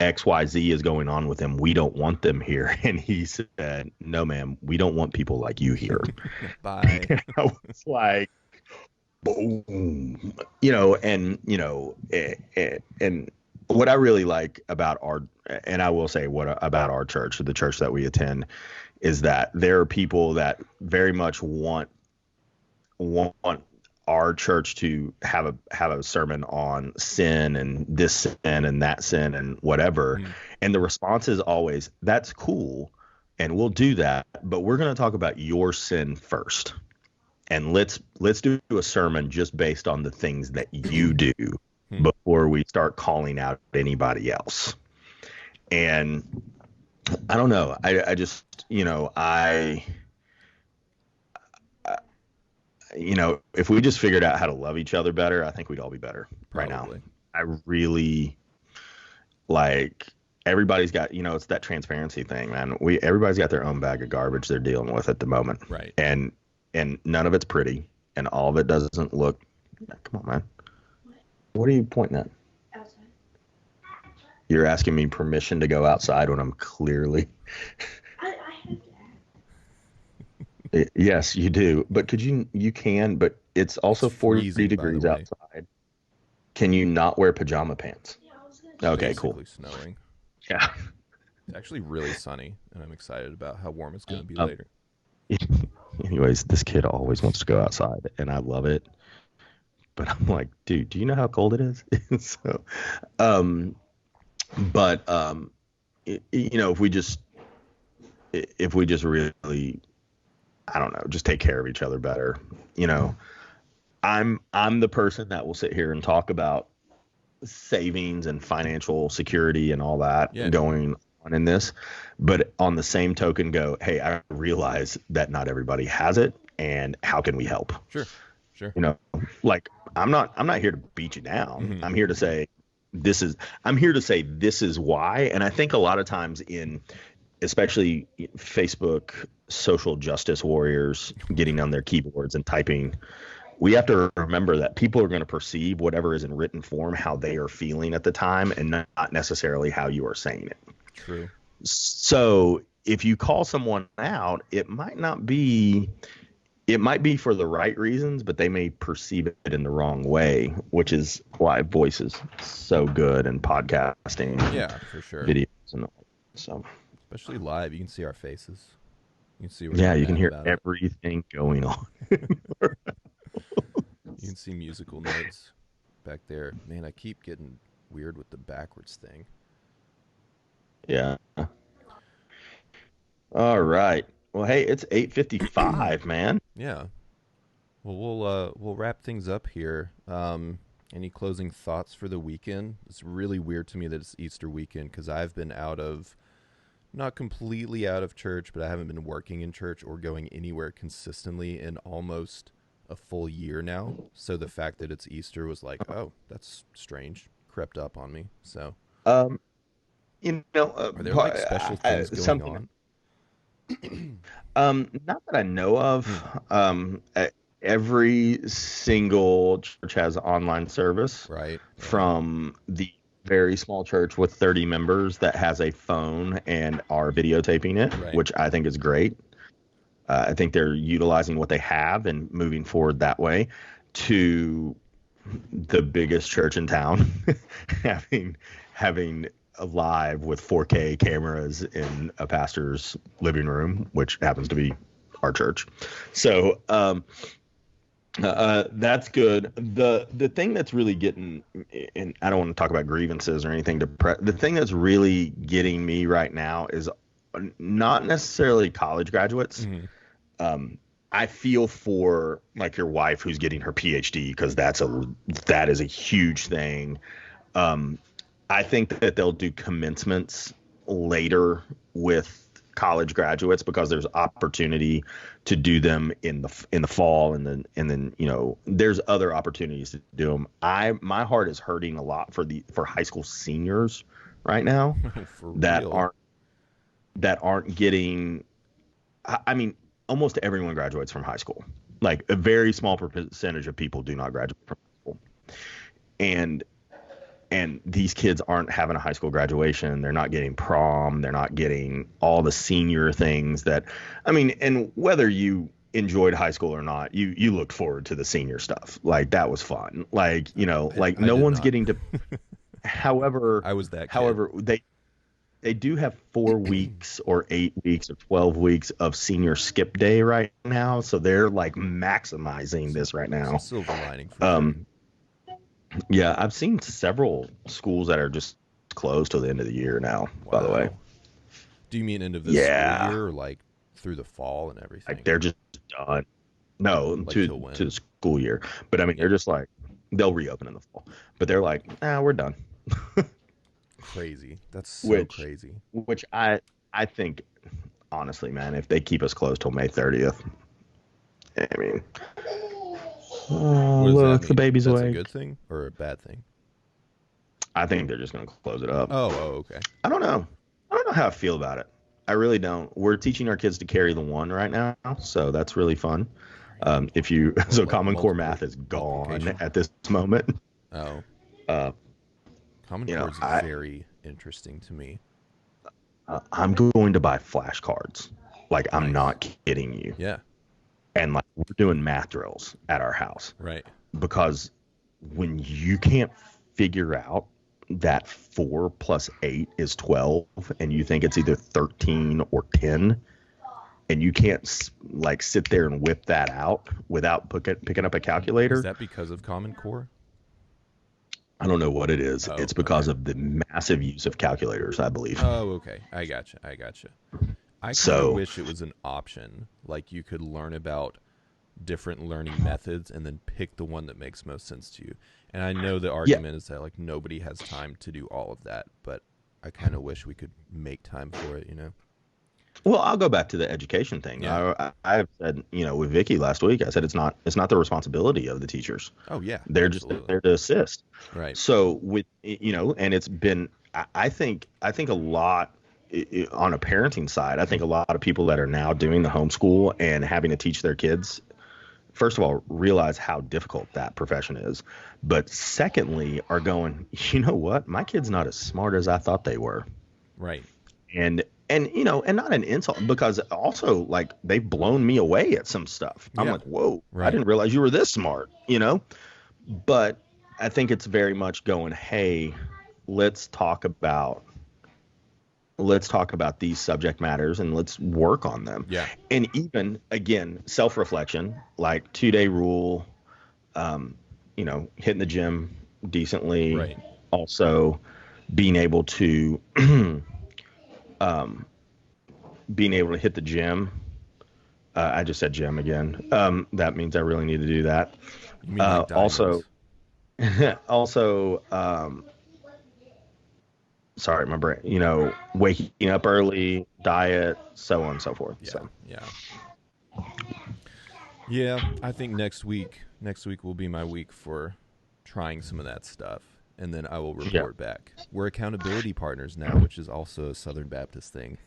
[SPEAKER 2] XYZ is going on with them. We don't want them here." And he said, "No, ma'am, we don't want people like you here."
[SPEAKER 1] Bye.
[SPEAKER 2] And I was like, boom, and what I really like about and I will say about our church, the church that we attend, is that there are people that very much want our church to have a sermon on sin and this sin and that sin and whatever.
[SPEAKER 1] Mhm.
[SPEAKER 2] And the response is always, "That's cool, and we'll do that, but we're going to talk about your sin first. And let's do a sermon just based on the things that you do
[SPEAKER 1] Hmm.
[SPEAKER 2] before we start calling out anybody else." And I don't know. I just, if we just figured out how to love each other better, I think we'd all be better right now.
[SPEAKER 1] Probably.
[SPEAKER 2] I really like everybody's got, it's that transparency thing, man. Everybody's got their own bag of garbage they're dealing with at the moment.
[SPEAKER 1] Right.
[SPEAKER 2] And none of it's pretty, and all of it doesn't look. Come on, man. What are you pointing at? Outside. You're asking me permission to go outside when I'm clearly. I have to. Yes, you do. But you can, but it's also
[SPEAKER 1] It's
[SPEAKER 2] 40
[SPEAKER 1] freezing, by the
[SPEAKER 2] degrees
[SPEAKER 1] way.
[SPEAKER 2] outside. Can you not wear pajama pants? Yeah, I was gonna. Okay, cool.
[SPEAKER 1] Basically snowing.
[SPEAKER 2] Yeah.
[SPEAKER 1] It's actually really sunny, and I'm excited about how warm it's going to be
[SPEAKER 2] Um,
[SPEAKER 1] later.
[SPEAKER 2] anyways, this kid always wants to go outside, and I love it. But I'm like, dude, do you know how cold it is? So, um, but if we just really, I don't know, just take care of each other better. You know, I'm the person that will sit here and talk about savings and financial security and all that
[SPEAKER 1] Yeah.
[SPEAKER 2] going on in this, but on the same token, go, hey, I realize that not everybody has it, and how can we help?
[SPEAKER 1] Sure. Sure.
[SPEAKER 2] You know, like I'm not here to beat you down.
[SPEAKER 1] Hmm.
[SPEAKER 2] I'm here to say this is why. And I think a lot of times in especially Facebook social justice warriors getting on their keyboards and typing, we have to remember that people are going to perceive whatever is in written form how they are feeling at the time, and not necessarily how you are saying it.
[SPEAKER 1] True.
[SPEAKER 2] So if you call someone out, it might be for the right reasons, but they may perceive it in the wrong way, which is why voice is so good and podcasting,
[SPEAKER 1] Yeah, for sure.
[SPEAKER 2] videos, and all. So
[SPEAKER 1] Especially live, you can see our faces. You can see we're
[SPEAKER 2] yeah,
[SPEAKER 1] not
[SPEAKER 2] you can
[SPEAKER 1] mad
[SPEAKER 2] hear
[SPEAKER 1] about it.
[SPEAKER 2] everything going on.
[SPEAKER 1] You can see musical notes back there. Man, I keep getting weird with the backwards thing.
[SPEAKER 2] Yeah. All right. Well, hey, it's 8:55, man.
[SPEAKER 1] Yeah. Well, we'll wrap things up here. Any closing thoughts for the weekend? It's really weird to me that it's Easter weekend because I've been not completely out of church, but I haven't been working in church or going anywhere consistently in almost a full year now. So the fact that it's Easter was like, oh, that's strange, crept up on me. So,
[SPEAKER 2] Um, you know,
[SPEAKER 1] are there like special things going
[SPEAKER 2] something.
[SPEAKER 1] on?
[SPEAKER 2] Not that I know
[SPEAKER 1] Hmm.
[SPEAKER 2] of. Every single church has online service
[SPEAKER 1] Right, right.
[SPEAKER 2] from the very small church with 30 members that has a phone and are videotaping it,
[SPEAKER 1] Right.
[SPEAKER 2] which I think is great. I think they're utilizing what they have and moving forward that way, to the biggest church in town having a live with 4K cameras in a pastor's living room, which happens to be our church. So that's good. The thing that's really getting, and I don't want to talk about grievances or anything, the thing that's really getting me right now is not necessarily college graduates. I feel for like your wife who's getting her PhD, because that is a huge thing. I think that they'll do commencements later with college graduates, because there's opportunity to do them in the fall, and then there's other opportunities to do them. My heart is hurting a lot for high school seniors right now that aren't getting. I mean, almost everyone graduates from high school. Like a very small percentage of people do not graduate from high school, and these kids aren't having a high school graduation. They're not getting prom. They're not getting all the senior things that, I mean, and whether you enjoyed high school or not, you looked forward to the senior stuff. Like that was fun. Like, like no one's getting to, however,
[SPEAKER 1] I was that kid.
[SPEAKER 2] However, they do have 4 weeks or 8 weeks or 12 weeks of senior skip day right now. So they're like maximizing this right now.
[SPEAKER 1] Silver lining for sure.
[SPEAKER 2] Yeah, I've seen several schools that are just closed till the end of the year now, by the way.
[SPEAKER 1] Do you mean end of the school year, or like through the fall and everything?
[SPEAKER 2] Like they're just done. No, like to the school year. But I mean, they're just like, they'll reopen in the fall. But they're like, we're done.
[SPEAKER 1] Crazy. That's so crazy.
[SPEAKER 2] Which I think, honestly, man, if they keep us closed till May 30th, I mean... look, the baby's awake.
[SPEAKER 1] That's a good thing or a bad thing?
[SPEAKER 2] I think they're just going to close it up.
[SPEAKER 1] Oh, okay.
[SPEAKER 2] I don't know how I feel about it. I really don't. We're teaching our kids to carry the one right now, so that's really fun. So Common Core math is gone at this moment.
[SPEAKER 1] Oh. Common Core is very interesting to me.
[SPEAKER 2] I'm going to buy flashcards. Like, nice. I'm not kidding you.
[SPEAKER 1] Yeah.
[SPEAKER 2] And like we're doing math drills at our house.
[SPEAKER 1] Right.
[SPEAKER 2] Because when you can't figure out that 4 plus 8 is 12 and you think it's either 13 or 10, and you can't like sit there and whip that out without picking up a calculator.
[SPEAKER 1] Is that because of Common Core?
[SPEAKER 2] I don't know what it is. It's because of the massive use of calculators, I believe.
[SPEAKER 1] Oh, okay. I gotcha. I kind of wish it was an option. Like you could learn about different learning methods and then pick the one that makes most sense to you. And I know the argument is that like nobody has time to do all of that, but I kind of wish we could make time for it,
[SPEAKER 2] Well, I'll go back to the education thing. Yeah. I've said, with Vicky last week, I said it's not the responsibility of the teachers.
[SPEAKER 1] Oh yeah.
[SPEAKER 2] They're absolutely. Just there to assist.
[SPEAKER 1] Right.
[SPEAKER 2] So with and it's been I think a lot on a parenting side, I think a lot of people that are now doing the homeschool and having to teach their kids, first of all, realize how difficult that profession is. But secondly, are going, you know what? My kid's not as smart as I thought they were.
[SPEAKER 1] Right.
[SPEAKER 2] And not an insult, because also like they've blown me away at some stuff. I'm like, whoa, right. I didn't realize you were this smart, But I think it's very much going, hey, let's talk about these subject matters and let's work on them.
[SPEAKER 1] Yeah.
[SPEAKER 2] And even, again, self-reflection, like 2-day rule, hitting the gym decently.
[SPEAKER 1] Right.
[SPEAKER 2] Also being able to hit the gym. I just said gym again. That means I really need to do that.
[SPEAKER 1] You mean like
[SPEAKER 2] also, sorry, my brain, waking up early, diet, so on and so forth.
[SPEAKER 1] Yeah, I think next week will be my week for trying some of that stuff, and then I will report back. We're accountability partners now, which is also a Southern Baptist thing.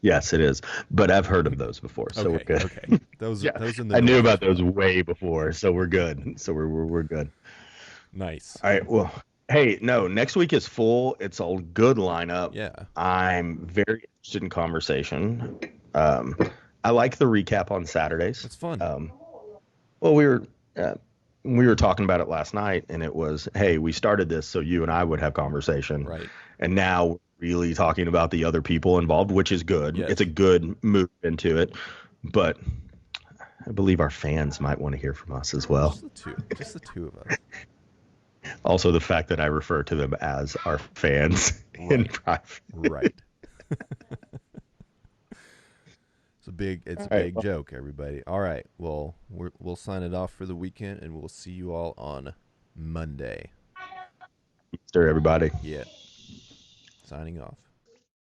[SPEAKER 2] Yes, it is. But I've heard of those before, so we're good.
[SPEAKER 1] Okay. Those in the
[SPEAKER 2] I knew about those way before, so we're good. So we're good.
[SPEAKER 1] Nice.
[SPEAKER 2] All right. Well, hey, no, next week is full. It's a good lineup.
[SPEAKER 1] Yeah.
[SPEAKER 2] I'm very interested in conversation. Um, I like the recap on Saturdays.
[SPEAKER 1] It's fun.
[SPEAKER 2] Well, uh, we were talking about it last night, and it was, hey, we started this so you and I would have conversation,
[SPEAKER 1] Right.
[SPEAKER 2] and now we're really talking about the other people involved, which is good.
[SPEAKER 1] Yes.
[SPEAKER 2] It's a good move into it, but I believe our fans might want to hear from us as well.
[SPEAKER 1] Just the two of us.
[SPEAKER 2] Also, the fact that I refer to them as our fans in private.
[SPEAKER 1] Right. It's a
[SPEAKER 2] All right,
[SPEAKER 1] big joke, everybody. All right. Well, we'll sign it off for the weekend, and we'll see you all on Monday.
[SPEAKER 2] Easter, everybody.
[SPEAKER 1] Yeah. Signing off.